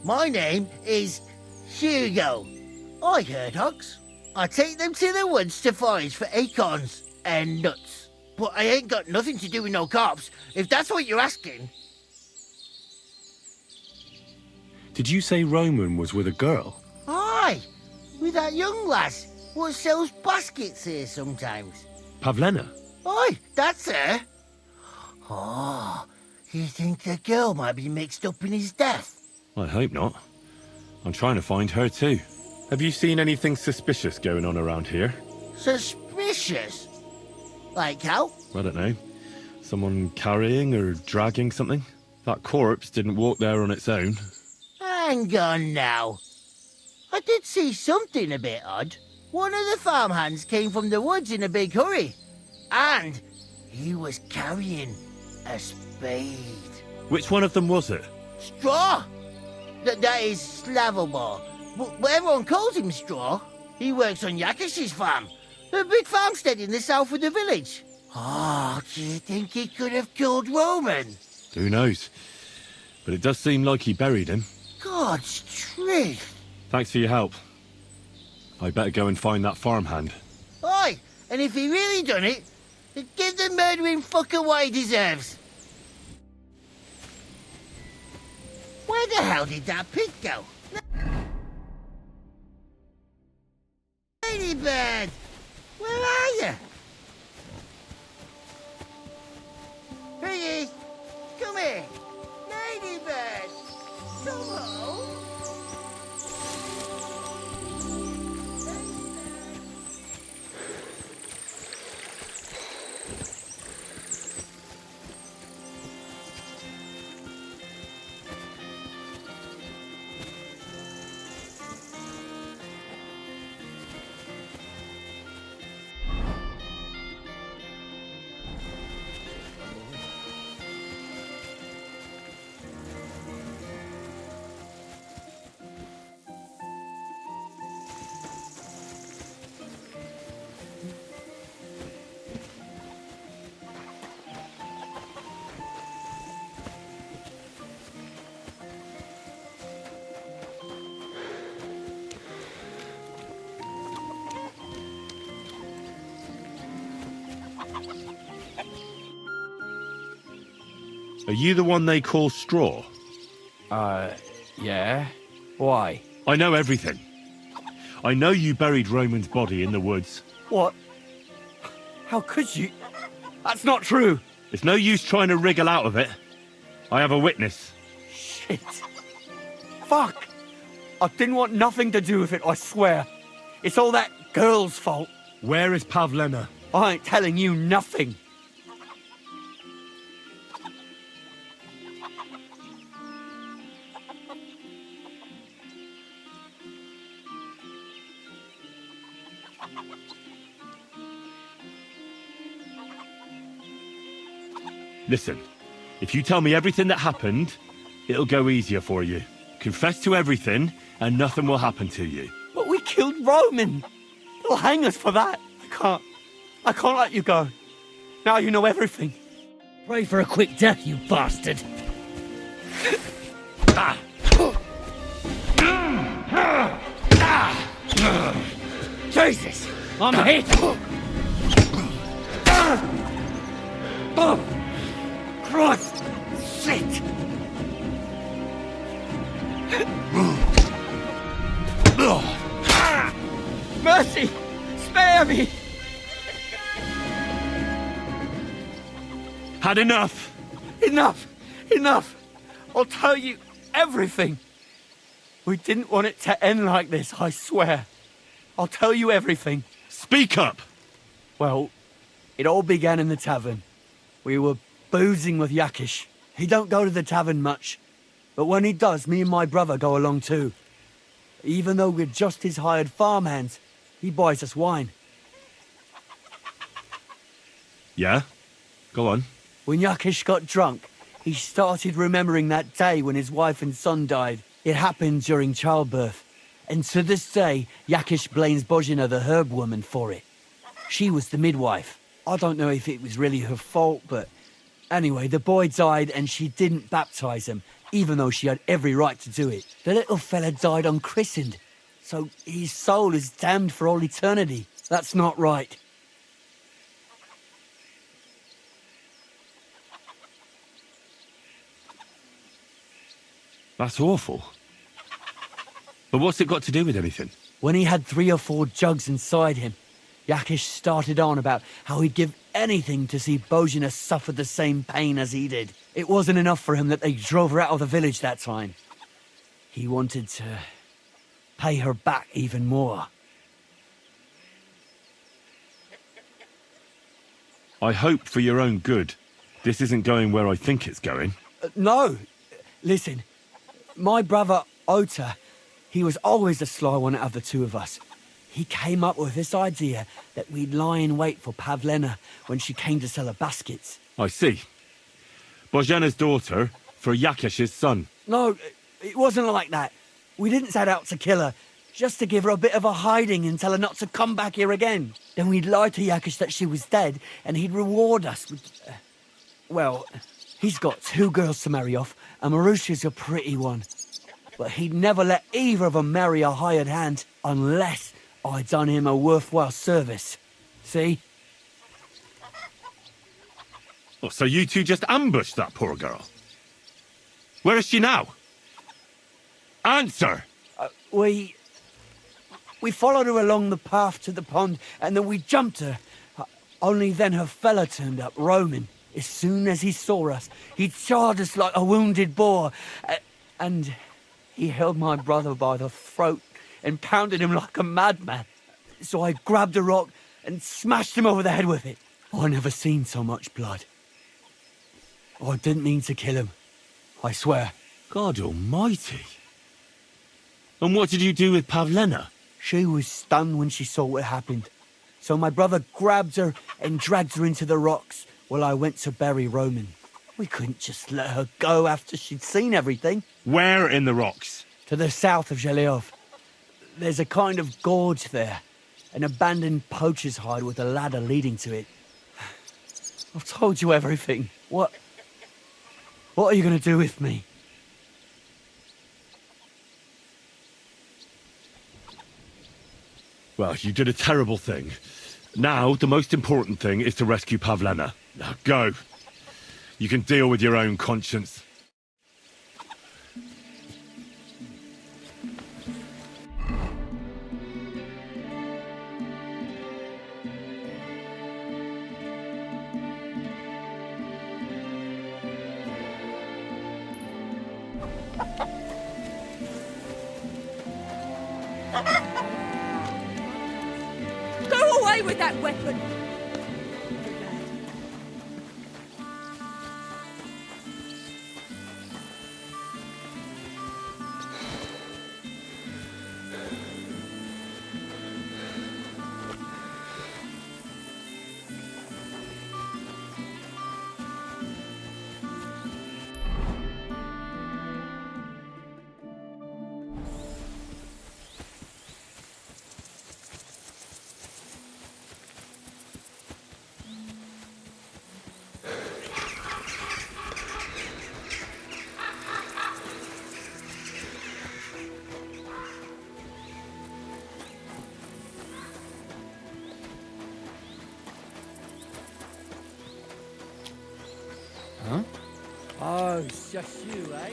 My name is Hugo. I herd hogs. I take them to the woods to forage for acorns and nuts. But I ain't got nothing to do with no cops, if that's what you're asking. Did you say Roman was with a girl? Aye, with that young lass what sells baskets here sometimes. Pavlena? Aye, that's her. Oh, you think the girl might be mixed up in his death? I hope not. I'm trying to find her too. Have you seen anything suspicious going on around here? Suspicious? Like how? I don't know. Someone carrying or dragging something? That corpse didn't walk there on its own. Hang on now. I did see something a bit odd. One of the farmhands came from the woods in a big hurry. And he was carrying a spade. Which one of them was it? Straw! That is Slavobor. But everyone calls him Straw. He works on Yakish's farm. A big farmstead in the south of the village. Oh, do you think he could have killed Roman? Who knows? But it does seem like he buried him. God's truth. Thanks for your help. I better go and find that farmhand. Aye, and if he really done it, give the murdering fucker what he deserves. Where the hell did that pig go? Ladybird! Where are you? Piggy! Come here! Ladybird! Come home! Are you the one they call Straw? Yeah. Why? I know everything. I know you buried Roman's body in the woods. What? How could you? That's not true. It's no use trying to wriggle out of it. I have a witness. Shit. Fuck. I didn't want nothing to do with it, I swear. It's all that girl's fault. Where is Pavlena? I ain't telling you nothing. Listen, if you tell me everything that happened, it'll go easier for you. Confess to everything, and nothing will happen to you. But we killed Roman. They'll hang us for that. I can't let you go. Now you know everything. Pray for a quick death, you bastard. Jesus! I'm hit! Christ! Shit! Mercy! Spare me! Had enough! Enough! Enough! I'll tell you everything. We didn't want it to end like this, I swear. I'll tell you everything. Speak up! Well, it all began in the tavern. We were boozing with Yakish. He don't go to the tavern much, but when he does, me and my brother go along too. Even though we're just his hired farmhands, he buys us wine. Yeah? Go on. When Yakish got drunk, he started remembering that day when his wife and son died. It happened during childbirth. And to this day, Yakish blames Bozhina, the herb woman, for it. She was the midwife. I don't know if it was really her fault, but anyway, the boy died and she didn't baptize him, even though she had every right to do it. The little fella died unchristened, so his soul is damned for all eternity. That's not right. That's awful. But what's it got to do with anything? When he had 3 or 4 jugs inside him, Yakish started on about how he'd give anything to see Bozhina suffer the same pain as he did. It wasn't enough for him that they drove her out of the village that time. He wanted to pay her back even more. I hope for your own good this isn't going where I think it's going. No. Listen, my brother Ota, he was always the sly one out of the two of us. He came up with this idea that we'd lie in wait for Pavlena when she came to sell her baskets. I see. Bozhana's daughter for Yakish's son. No, it wasn't like that. We didn't set out to kill her, just to give her a bit of a hiding and tell her not to come back here again. Then we'd lie to Yakish that she was dead, and he'd reward us with... well, he's got 2 girls to marry off, and Marusha's a pretty one. But he'd never let either of them marry a hired hand unless I'd done him a worthwhile service. See? Oh, so you two just ambushed that poor girl? Where is she now? Answer! We followed her along the path to the pond, and then we jumped her. Only then her fella turned up, Roman. As soon as he saw us, he charged us like a wounded boar. And he held my brother by the throat and pounded him like a madman. So I grabbed a rock and smashed him over the head with it. I never seen so much blood. I didn't mean to kill him, I swear. God almighty. And what did you do with Pavlena? She was stunned when she saw what happened. So my brother grabbed her and dragged her into the rocks while I went to bury Roman. We couldn't just let her go after she'd seen everything. Where in the rocks? To the south of Zhelyov. There's a kind of gorge there. An abandoned poacher's hide with a ladder leading to it. I've told you everything. What are you going to do with me? Well, you did a terrible thing. Now, the most important thing is to rescue Pavlena. Now, go. You can deal with your own conscience. Go away with that weapon! Huh? Oh, it's just you, eh?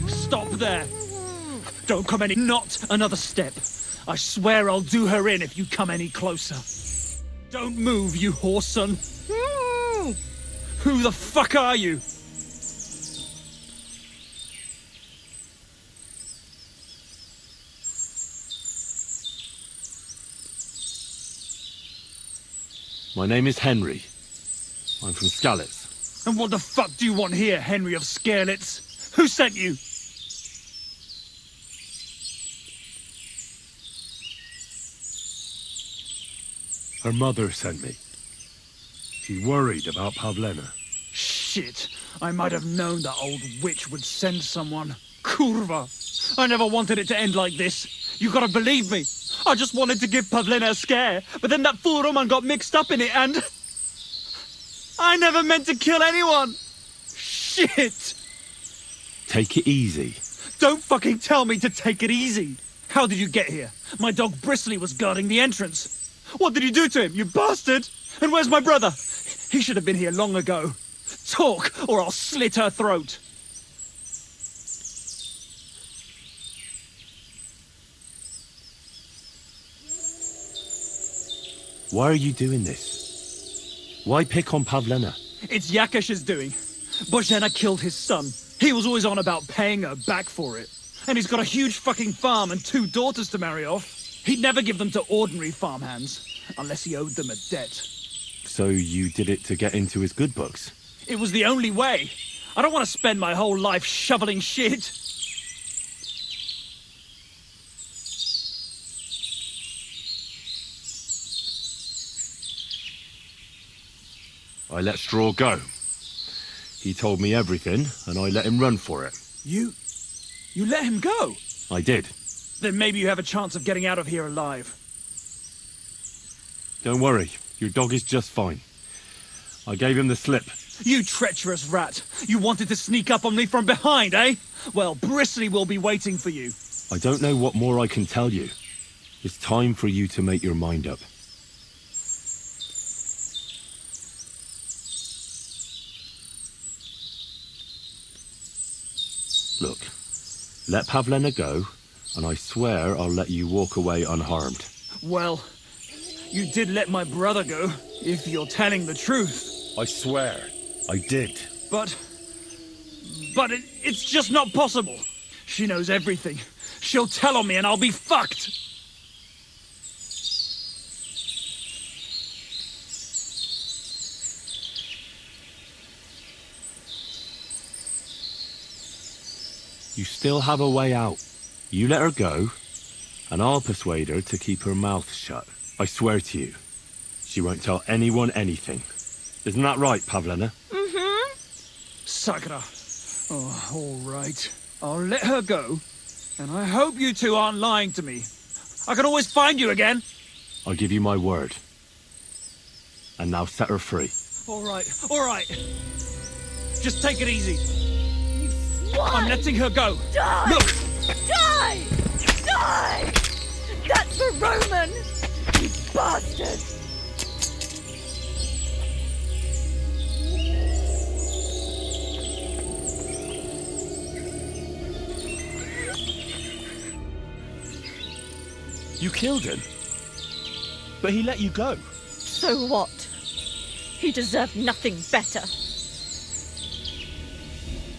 Stop there! Don't come not another step. I swear I'll do her in if you come any closer. Don't move, you whoreson. Who the fuck are you? My name is Henry. I'm from Skalitz. And what the fuck do you want here, Henry of Skalitz? Who sent you? Her mother sent me. She worried about Pavlena. Shit, I might have known that old witch would send someone. Kurva! I never wanted it to end like this. You gotta believe me. I just wanted to give Pavlena a scare, but then that fool Roman got mixed up in it and... I never meant to kill anyone! Shit! Take it easy. Don't fucking tell me to take it easy! How did you get here? My dog Bristly was guarding the entrance. What did you do to him, you bastard? And where's my brother? He should have been here long ago. Talk, or I'll slit her throat. Why are you doing this? Why pick on Pavlena? It's Yakash's doing. Bozhena killed his son. He was always on about paying her back for it. And he's got a huge fucking farm and 2 daughters to marry off. He'd never give them to ordinary farmhands, unless he owed them a debt. So you did it to get into his good books? It was the only way. I don't want to spend my whole life shoveling shit. I let Straw go. He told me everything, and I let him run for it. You let him go? I did. Then maybe you have a chance of getting out of here alive. Don't worry, your dog is just fine. I gave him the slip. You treacherous rat! You wanted to sneak up on me from behind, eh? Well, Bristly will be waiting for you. I don't know what more I can tell you. It's time for you to make your mind up. Look, let Pavlena go, and I swear I'll let you walk away unharmed. Well, you did let my brother go, if you're telling the truth. I swear, I did. But it's just not possible. She knows everything. She'll tell on me and I'll be fucked. You still have a way out. You let her go, and I'll persuade her to keep her mouth shut. I swear to you, she won't tell anyone anything. Isn't that right, Pavlena? Mm-hmm. Sakra. Oh, all right. I'll let her go, and I hope you two aren't lying to me. I can always find you again. I'll give you my word. And now set her free. All right, all right. Just take it easy. What? I'm letting her go. Die! Look! Die! Die! That's for Roman! You bastard! You killed him. But he let you go. So what? He deserved nothing better.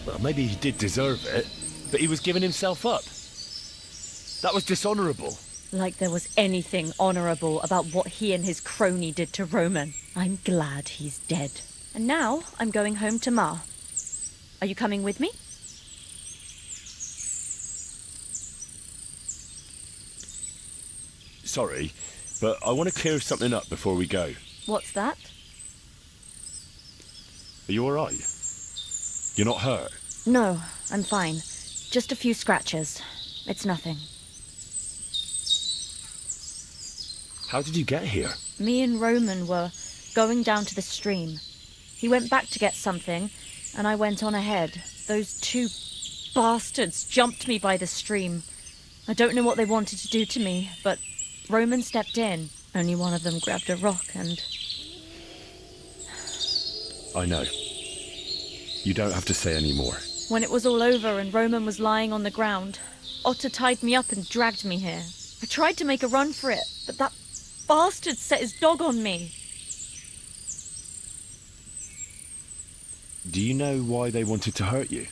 Well, maybe he did deserve it, but he was giving himself up. That was dishonourable. Like there was anything honourable about what he and his crony did to Roman. I'm glad he's dead. And now I'm going home to Ma. Are you coming with me? Sorry, but I want to clear something up before we go. What's that? Are you alright? You're not hurt? No, I'm fine. Just a few scratches. It's nothing. How did you get here? Me and Roman were going down to the stream. He went back to get something, and I went on ahead. Those two bastards jumped me by the stream. I don't know what they wanted to do to me, but Roman stepped in. Only one of them grabbed a rock and... I know. You don't have to say any more. When it was all over and Roman was lying on the ground, Otter tied me up and dragged me here. I tried to make a run for it, but that bastard set his dog on me. Do you know why they wanted to hurt you?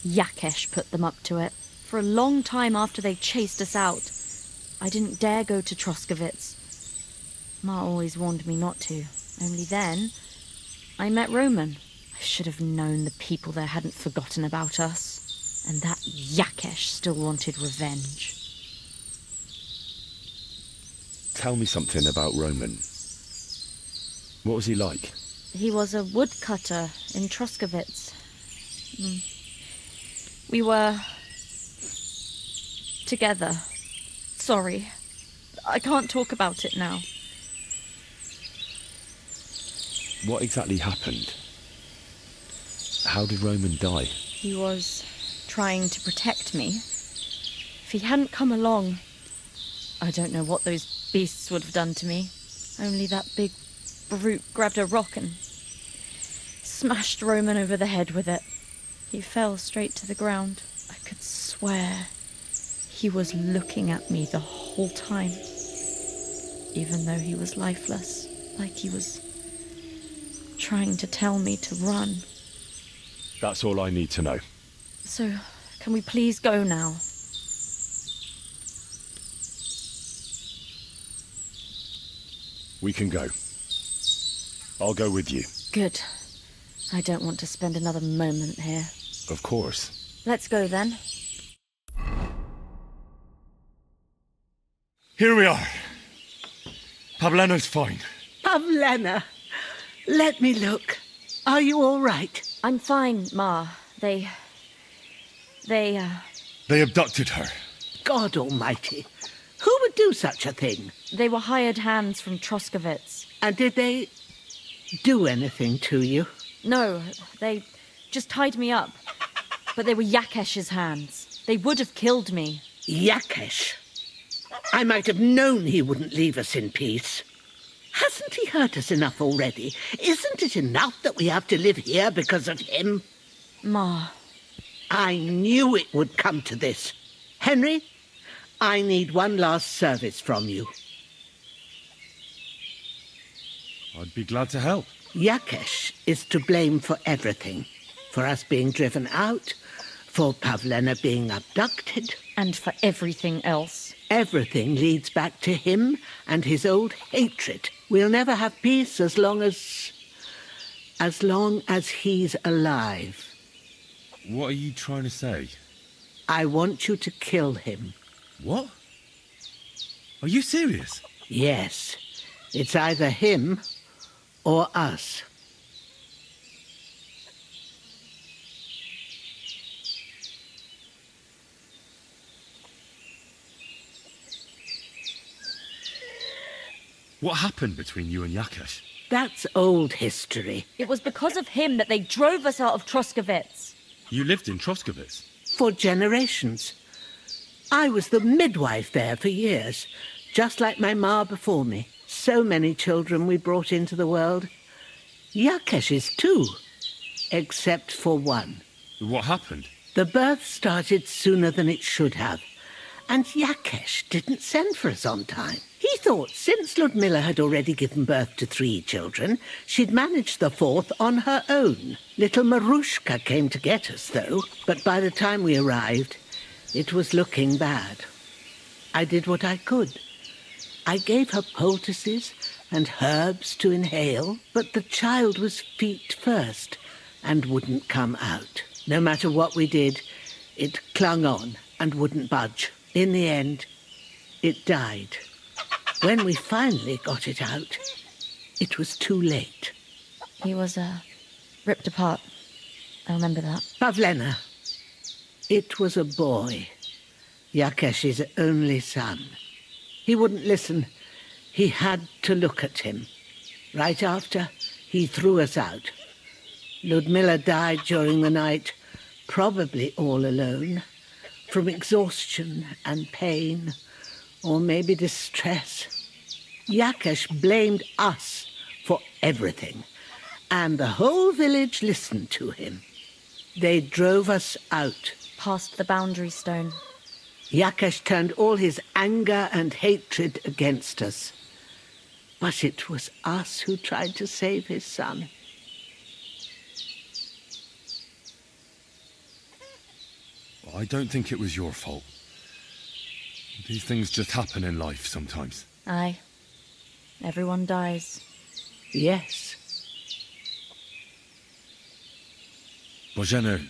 Yakesh put them up to it. For a long time after they chased us out, I didn't dare go to Troskovitz. Ma always warned me not to. Only then, I met Roman. I should have known the people there hadn't forgotten about us. And that Yakesh still wanted revenge. Tell me something about Roman. What was he like? He was a woodcutter in Troskovitz. We were... together. Sorry. I can't talk about it now. What exactly happened? How did Roman die? He was trying to protect me. If he hadn't come along, I don't know what those beasts would have done to me. Only that big brute grabbed a rock and smashed Roman over the head with it. He fell straight to the ground. I could swear he was looking at me the whole time, even though he was lifeless, like he was trying to tell me to run. That's all I need to know. So, can we please go now? We can go. I'll go with you. Good. I don't want to spend another moment here. Of course. Let's go then. Here we are. Pavlena's fine. Pavlena, let me look. Are you all right? I'm fine, Ma. They abducted her. God almighty. Who would do such a thing? They were hired hands from Troskovitz. And did they do anything to you? No, they just tied me up. But they were Yakesh's hands. They would have killed me. Yakesh? I might have known he wouldn't leave us in peace. Hasn't he hurt us enough already? Isn't it enough that we have to live here because of him? Ma. I knew it would come to this. Henry, I need one last service from you. I'd be glad to help. Yakesh is to blame for everything. For us being driven out, for Pavlena being abducted. And for everything else. Everything leads back to him and his old hatred. We'll never have peace as long as he's alive. What are you trying to say? I want you to kill him. What? Are you serious? Yes. It's either him or us. What happened between you and Yakesh? That's old history. It was because of him that they drove us out of Troskovitz. You lived in Troskovitz? For generations. I was the midwife there for years, just like my ma before me. So many children we brought into the world. Yakesh's too, except for one. What happened? The birth started sooner than it should have, and Yakesh didn't send for us on time. He thought since Ludmilla had already given birth to 3 children, she'd manage the 4th on her own. Little Marushka came to get us, though, but by the time we arrived, it was looking bad. I did what I could. I gave her poultices and herbs to inhale, but the child was feet first and wouldn't come out. No matter what we did, it clung on and wouldn't budge. In the end, it died. When we finally got it out, it was too late. He was, ripped apart. I remember that. Pavlena. It was a boy. Yakesh's only son. He wouldn't listen. He had to look at him. Right after, he threw us out. Ludmilla died during the night, probably all alone, from exhaustion and pain, or maybe distress. Yakesh blamed us for everything, and the whole village listened to him. They drove us out. Past the boundary stone. Yakesh turned all his anger and hatred against us. But it was us who tried to save his son. I don't think it was your fault. These things just happen in life sometimes. Aye. Everyone dies. Yes. Bozhena,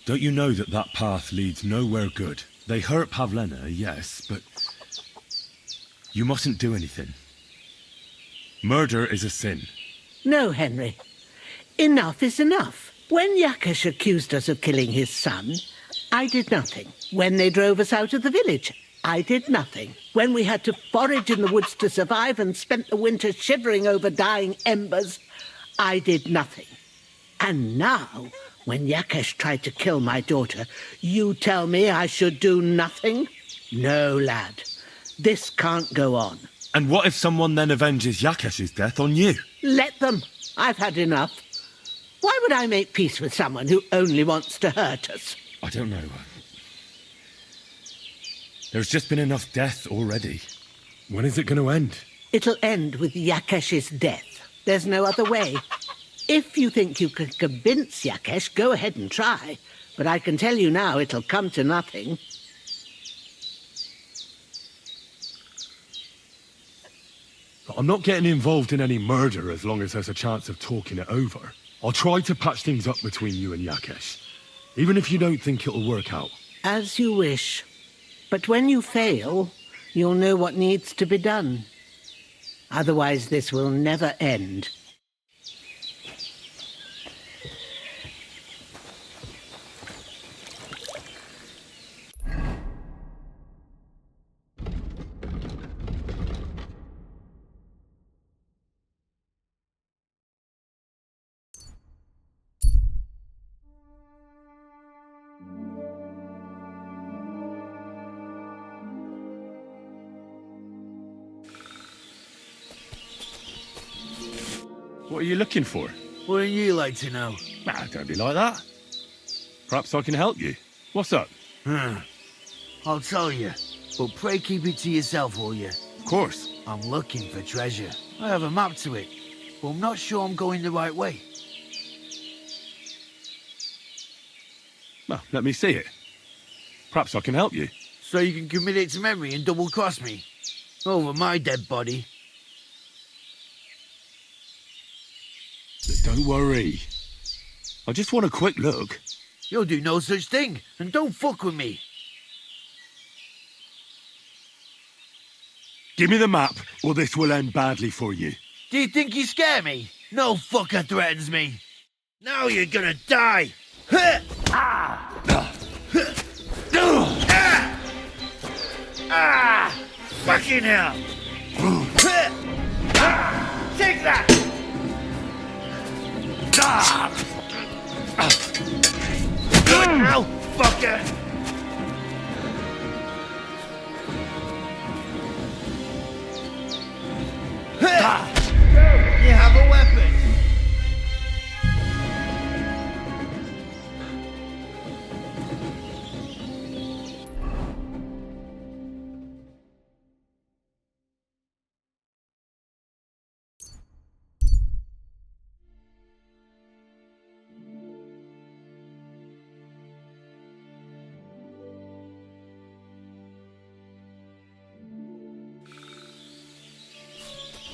don't you know that that path leads nowhere good? They hurt Pavlena, yes, but you mustn't do anything. Murder is a sin. No, Henry. Enough is enough. When Yakesh accused us of killing his son, I did nothing. When they drove us out of the village, I did nothing. When we had to forage in the woods to survive and spent the winter shivering over dying embers, I did nothing. And now, when Yakesh tried to kill my daughter, you tell me I should do nothing? No, lad. This can't go on. And what if someone then avenges Yakesh's death on you? Let them. I've had enough. Why would I make peace with someone who only wants to hurt us? I don't know. There's just been enough death already. When is it going to end? It'll end with Yakesh's death. There's no other way. If you think you can convince Yakesh, go ahead and try. But I can tell you now it'll come to nothing. I'm not getting involved in any murder as long as there's a chance of talking it over. I'll try to patch things up between you and Yakesh, even if you don't think it'll work out. As you wish. But when you fail, you'll know what needs to be done. Otherwise, this will never end. What are you looking for? Wouldn't you like to know? Ah, don't be like that. Perhaps I can help you. What's up? I'll tell you, but pray keep it to yourself, will you? Of course. I'm looking for treasure. I have a map to it, but I'm not sure I'm going the right way. Well, let me see it. Perhaps I can help you. So you can commit it to memory and double-cross me? Over my dead body? Don't worry. I just want a quick look. You'll do no such thing, and don't fuck with me. Give me the map, or this will end badly for you. Do you think you scare me? No fucker threatens me. Now you're gonna die. Fucking hell. Take that. Do it now, fucker! You have a weapon!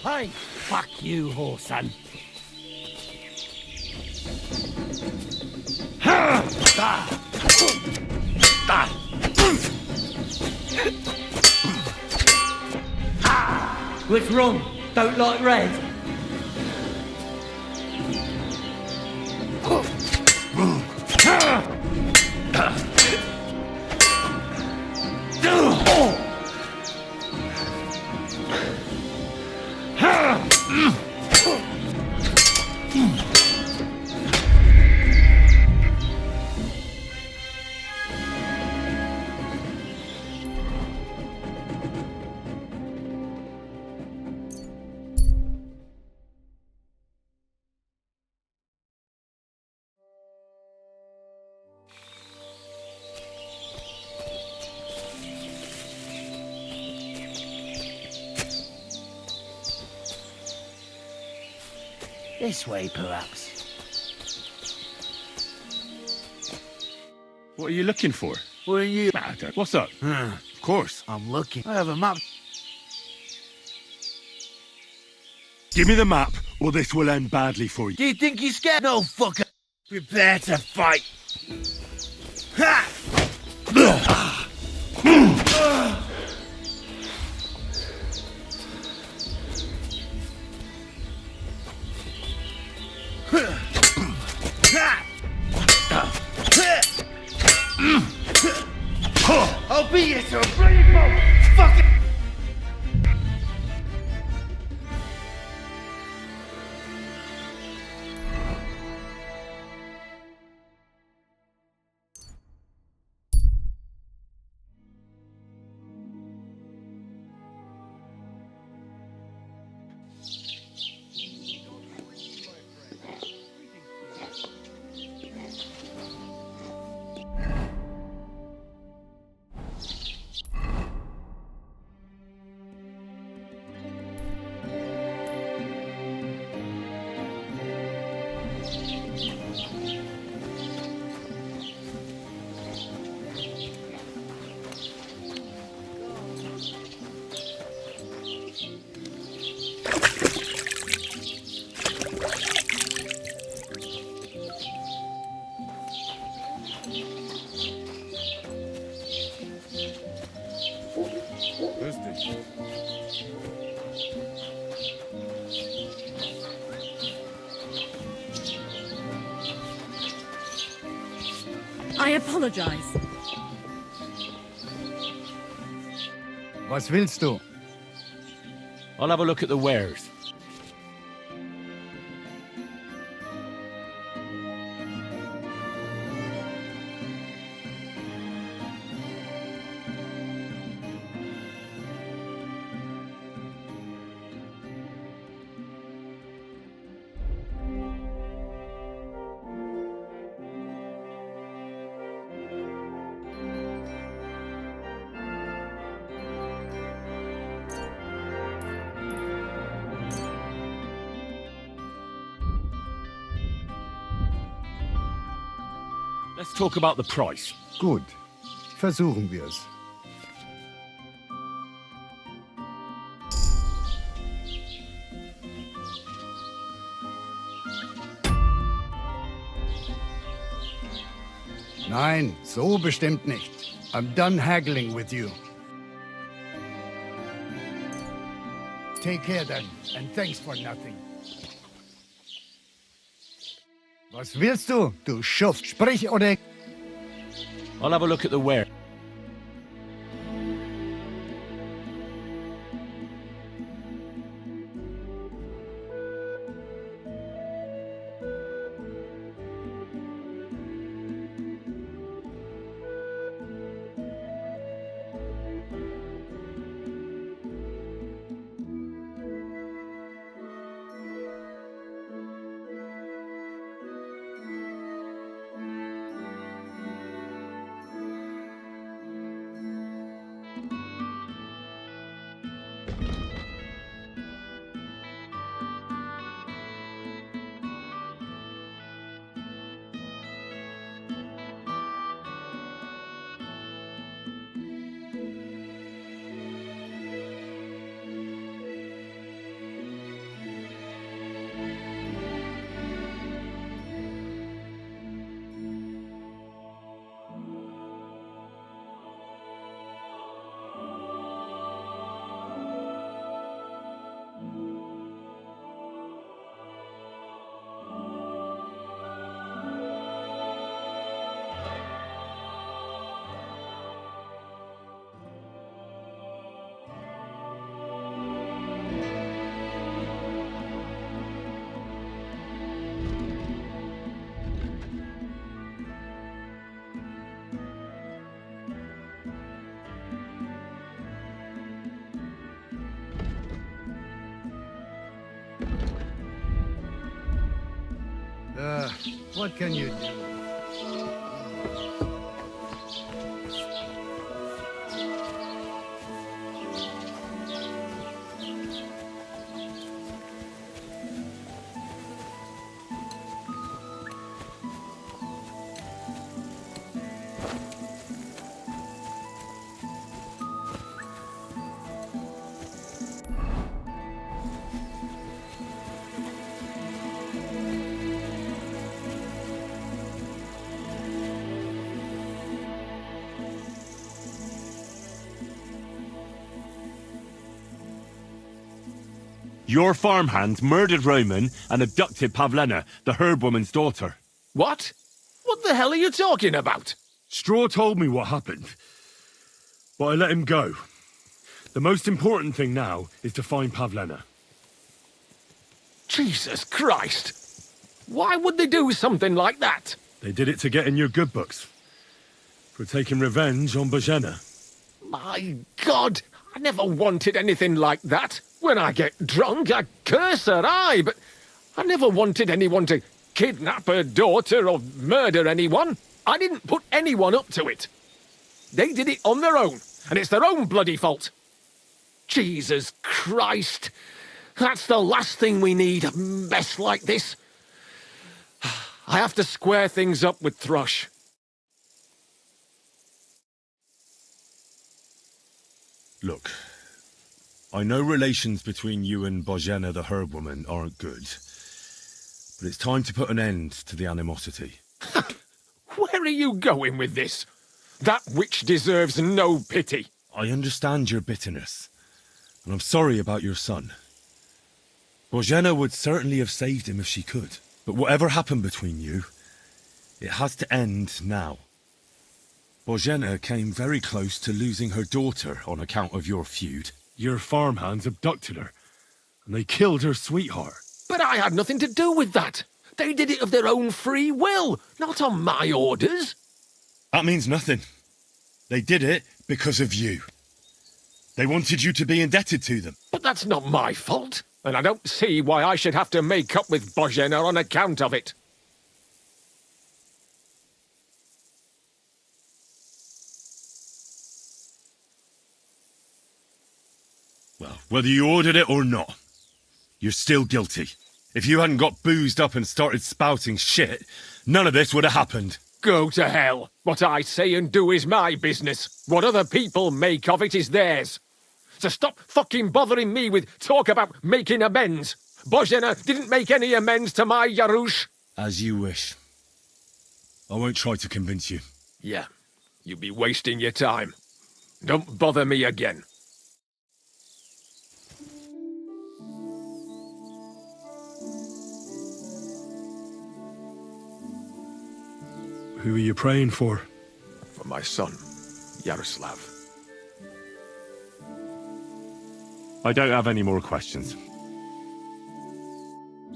Hey, fuck you, whoreson. What's wrong? Don't like red? This way, perhaps. What are you looking for? What are you? What's up? Of course. I'm looking. I have a map. Give me the map, or this will end badly for you. Do you think you're scared? No, fucker. Prepare to fight. Ha! I'll beat you to a bloody pulp! Fuck it! I apologize. Was willst du? I'll have a look at the wares. Let's talk about the price. Gut. Versuchen wir's. Nein, so bestimmt nicht. I'm done haggling with you. Take care then, and thanks for nothing. Was willst du, du Schuft? Sprich oder... I'll have a look at the ware. What can you do? Your farmhands murdered Roman and abducted Pavlena, the herb woman's daughter. What? What the hell are you talking about? Straw told me what happened, but I let him go. The most important thing now is to find Pavlena. Jesus Christ! Why would they do something like that? They did it to get in your good books. For taking revenge on Bozhena. My God! I never wanted anything like that. When I get drunk, I curse her, aye, but I never wanted anyone to kidnap her daughter or murder anyone. I didn't put anyone up to it. They did it on their own, and it's their own bloody fault. Jesus Christ! That's the last thing we need, a mess like this. I have to square things up with Thrush. Look, I know relations between you and Bozhena the herb woman aren't good, but it's time to put an end to the animosity. Where are you going with this? That witch deserves no pity. I understand your bitterness, and I'm sorry about your son. Bozhena would certainly have saved him if she could, but whatever happened between you, it has to end now. Bozhena came very close to losing her daughter on account of your feud. Your farmhands abducted her, and they killed her sweetheart. But I had nothing to do with that. They did it of their own free will, not on my orders. That means nothing. They did it because of you. They wanted you to be indebted to them. But that's not my fault, and I don't see why I should have to make up with Bozhena on account of it. Well, whether you ordered it or not, you're still guilty. If you hadn't got boozed up and started spouting shit, none of this would have happened. Go to hell. What I say and do is my business. What other people make of it is theirs. So stop fucking bothering me with talk about making amends. Bozhena didn't make any amends to my Yarush. As you wish. I won't try to convince you. Yeah, you'd be wasting your time. Don't bother me again. Who are you praying for? For my son, Yaroslav. I don't have any more questions.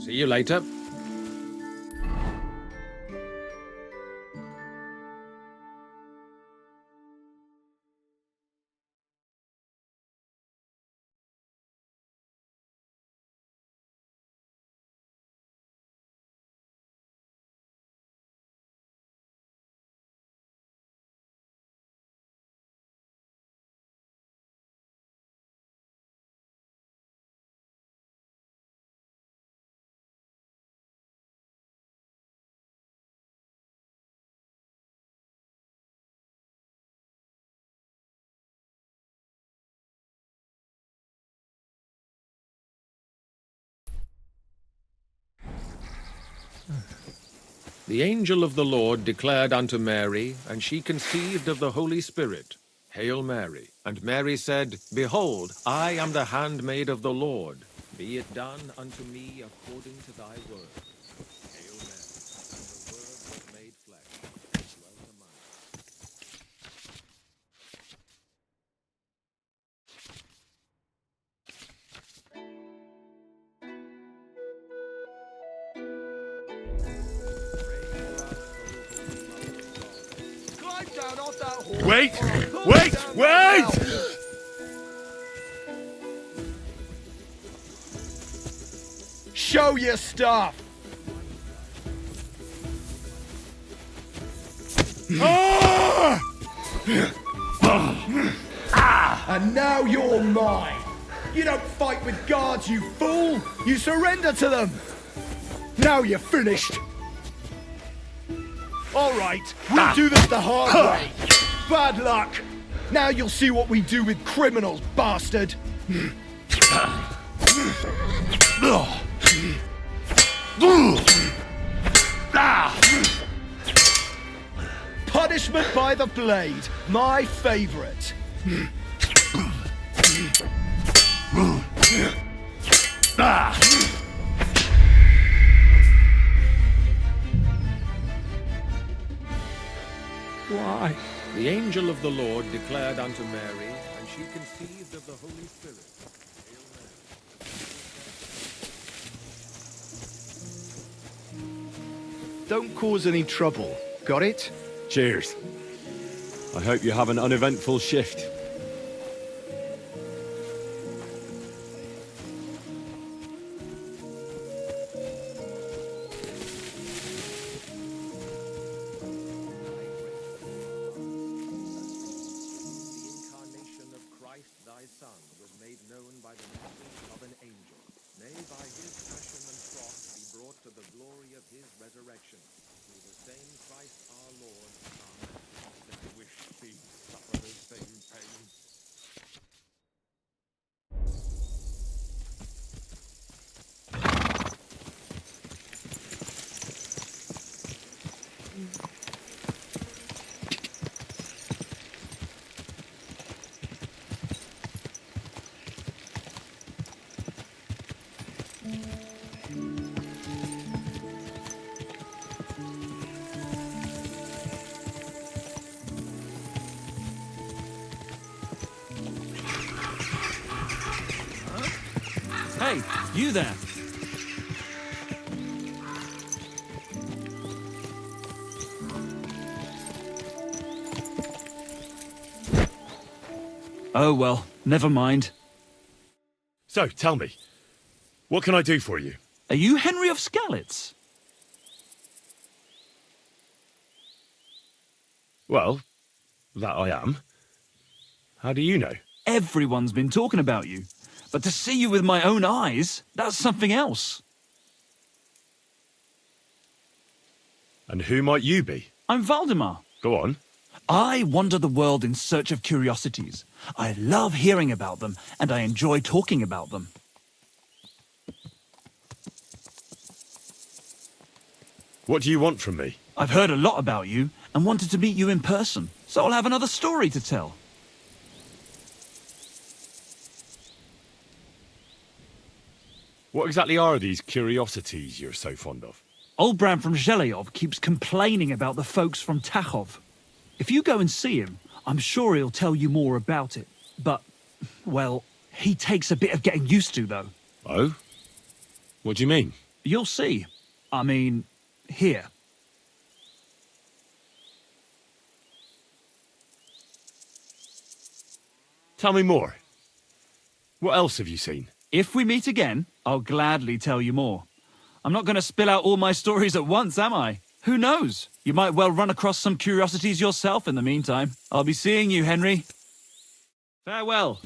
See you later. The angel of the Lord declared unto Mary, and she conceived of the Holy Spirit. Hail Mary. And Mary said, Behold, I am the handmaid of the Lord. Be it done unto me according to thy word. Hail Mary. And the word was made flesh, and dwelt among us. Wait! Wait! Wait! Show your stuff! And now you're mine! You don't fight with guards, you fool! You surrender to them! Now you're finished! Alright, we'll do this the hard way. Bad luck! Now you'll see what we do with criminals, bastard! Punishment by the blade, my favorite. Why? The angel of the Lord declared unto Mary, and she conceived of the Holy Spirit. Don't cause any trouble. Got it? Cheers. I hope you have an uneventful shift. Hey, you there. Oh, well, never mind. So, tell me, what can I do for you? Are you Henry of Skalitz? Well, that I am. How do you know? Everyone's been talking about you. But to see you with my own eyes, that's something else. And who might you be? I'm Valdemar. Go on. I wander the world in search of curiosities. I love hearing about them, and I enjoy talking about them. What do you want from me? I've heard a lot about you, and wanted to meet you in person, so I'll have another story to tell. What exactly are these curiosities you're so fond of? Old Bram from Zheleyov keeps complaining about the folks from Tachov. If you go and see him, I'm sure he'll tell you more about it. But, well, he takes a bit of getting used to, though. Oh? What do you mean? You'll see. I mean, here. Tell me more. What else have you seen? If we meet again, I'll gladly tell you more. I'm not going to spill out all my stories at once, am I? Who knows? You might well run across some curiosities yourself in the meantime. I'll be seeing you, Henry. Farewell.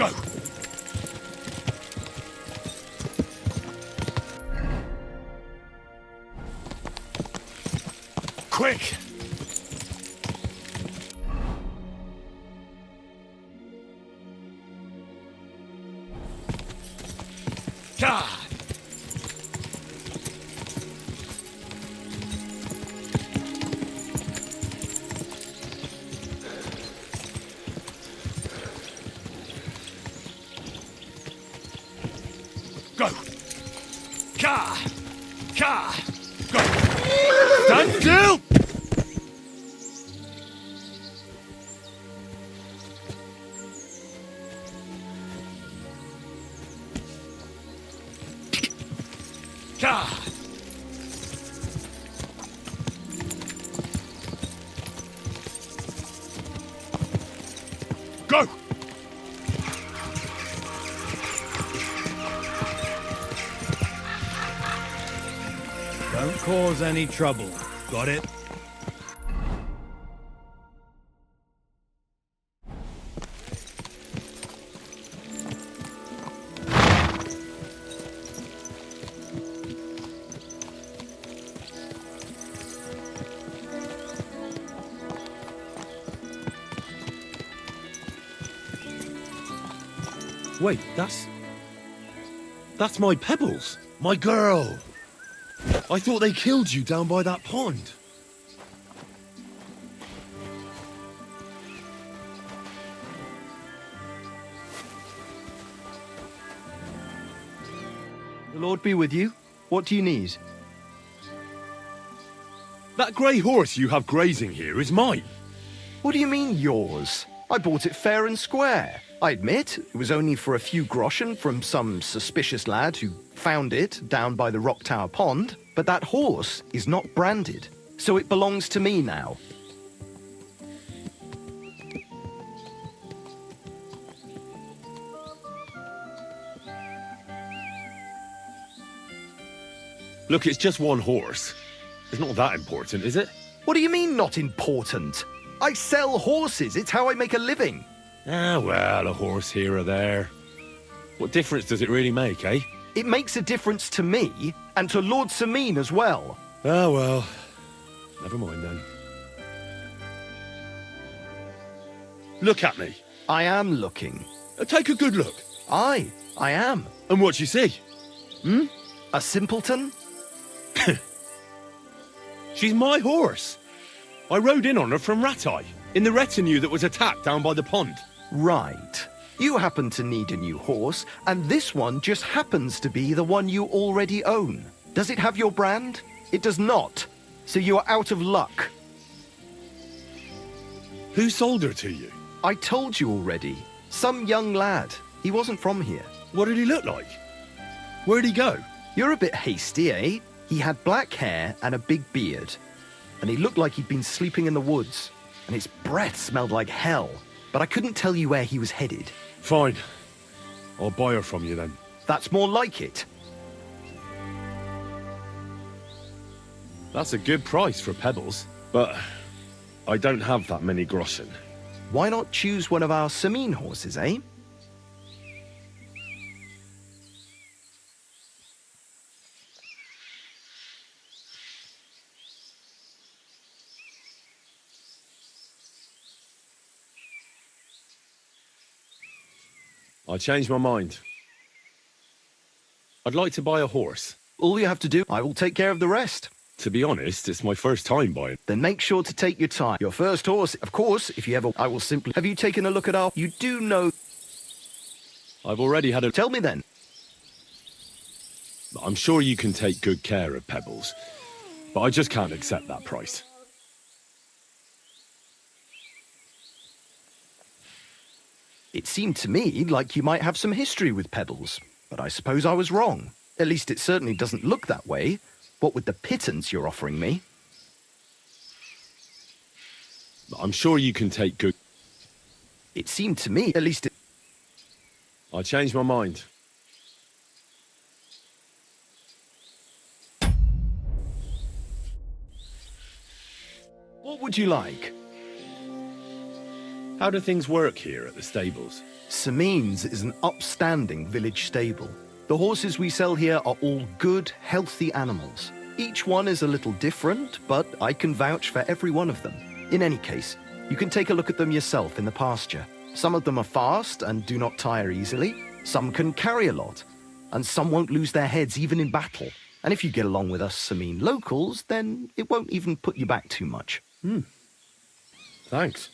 Go! Quick! God! Go! Ka! Ka! Go! Stand still! Ka! Go! Don't cause any trouble. Got it? Wait, that's my Pebbles. My girl. I thought they killed you down by that pond. The Lord be with you. What do you need? That grey horse you have grazing here is mine. What do you mean, yours? I bought it fair and square. I admit, it was only for a few groschen from some suspicious lad who found it down by the Rock Tower Pond, but that horse is not branded, so it belongs to me now. Look, it's just one horse. It's not that important, is it? What do you mean, not important? I sell horses. It's how I make a living. Ah, well, a horse here or there. What difference does it really make, eh? It makes a difference to me, and to Lord Sameen as well. Ah, well. Never mind then. Look at me. I am looking. Take a good look. Aye, I am. And what you see? Hmm? A simpleton? She's my horse. I rode in on her from Ratai, in the retinue that was attacked down by the pond. Right. You happen to need a new horse, and this one just happens to be the one you already own. Does it have your brand? It does not. So you are out of luck. Who sold her to you? I told you already. Some young lad. He wasn't from here. What did he look like? Where'd he go? You're a bit hasty, eh? He had black hair and a big beard. And he looked like he'd been sleeping in the woods. And his breath smelled like hell. But I couldn't tell you where he was headed. Fine. I'll buy her from you then. That's more like it. That's a good price for Pebbles. But I don't have that many groschen. Why not choose one of our Sameen horses, eh? I changed my mind. I'd like to buy a horse. All you have to do, I will take care of the rest. To be honest, it's my first time buying. Then make sure to take your time. Your first horse, of course, if you ever... I will simply... Have you taken a look at our... You do know... I've already had a... Tell me then. I'm sure you can take good care of Pebbles, but I just can't accept that price. It seemed to me like you might have some history with Pebbles, but I suppose I was wrong. At least it certainly doesn't look that way. What with the pittance you're offering me? I'm sure you can take good... It seemed to me, at least it... I changed my mind. What would you like? How do things work here at the stables? Samine's is an upstanding village stable. The horses we sell here are all good, healthy animals. Each one is a little different, but I can vouch for every one of them. In any case, you can take a look at them yourself in the pasture. Some of them are fast and do not tire easily. Some can carry a lot, and some won't lose their heads even in battle. And if you get along with us Samine locals, then it won't even put you back too much. Thanks.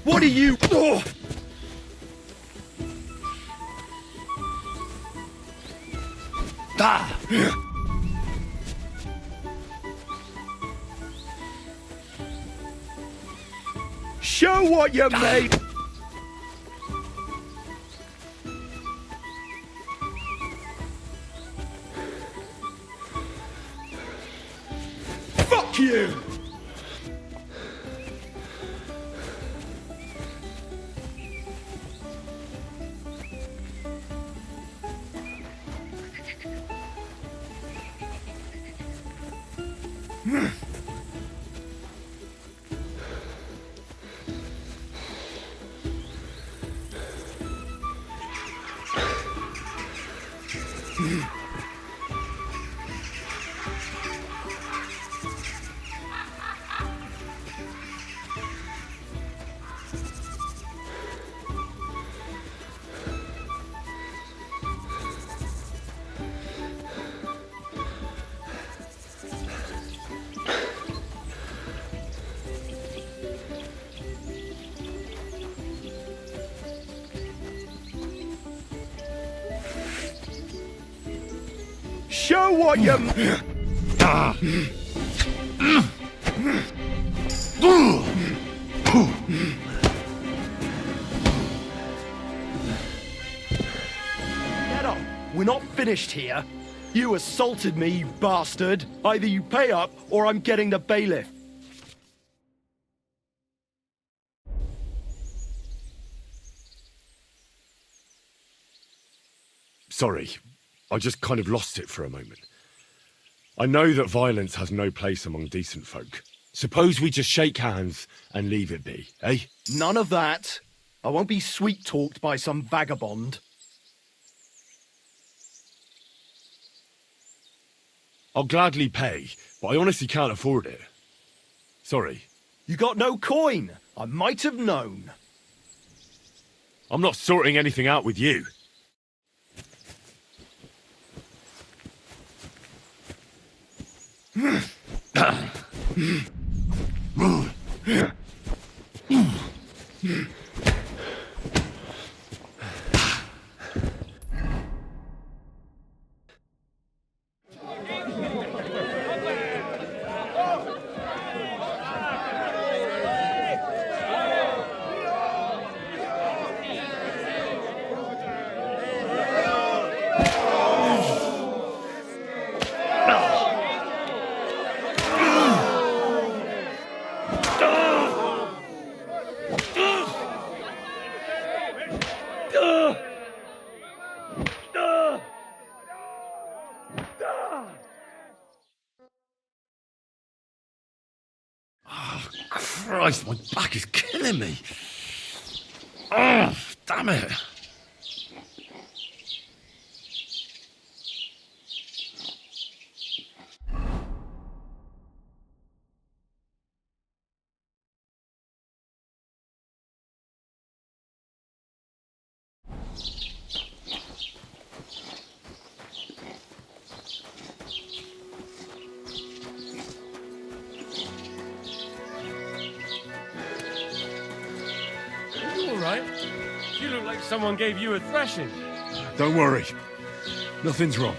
What are you... Oh! Ah! Show what you made! Fuck you! Show what you... Get up! We're not finished here. You assaulted me, you bastard. Either you pay up, or I'm getting the bailiff. Sorry, I just kind of lost it for a moment. I know that violence has no place among decent folk. Suppose we just shake hands and leave it be, eh? None of that. I won't be sweet-talked by some vagabond. I'll gladly pay, but I honestly can't afford it. Sorry. You got no coin. I might have known. I'm not sorting anything out with you. Christ, my back is killing me. Oh, damn it. You look like someone gave you a thrashing. Don't worry. Nothing's wrong.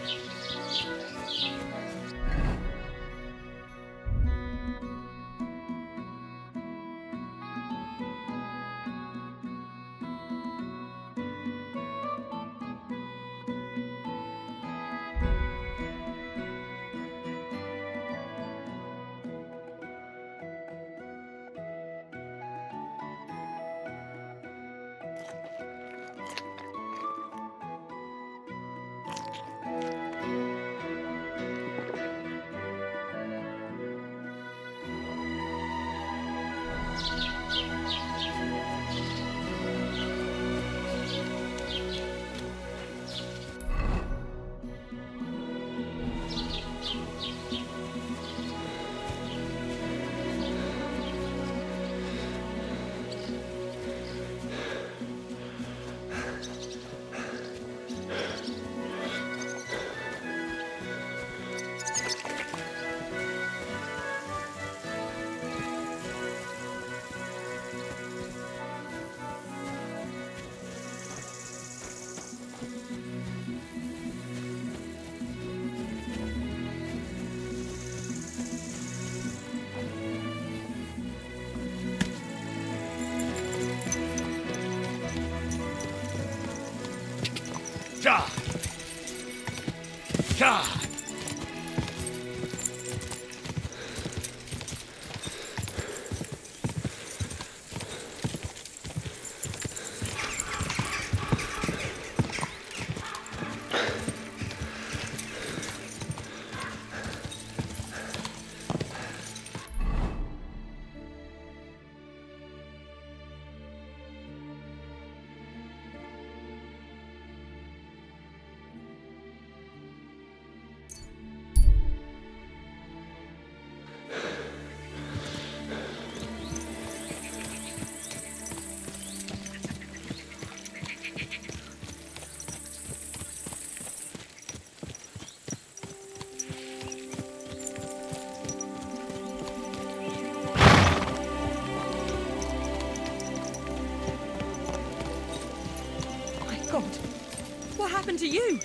happened to you?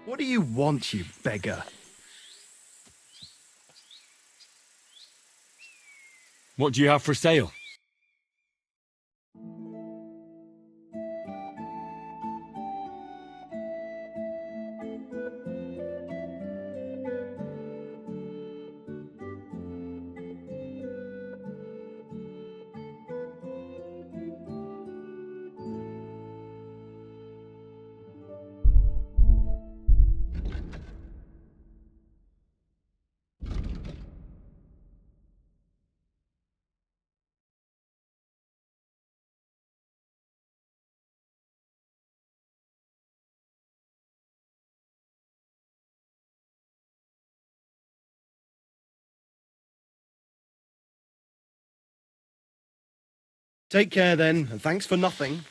What do you want, you beggar? What do you have for sale? Take care then, and thanks for nothing.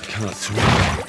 Can't swim.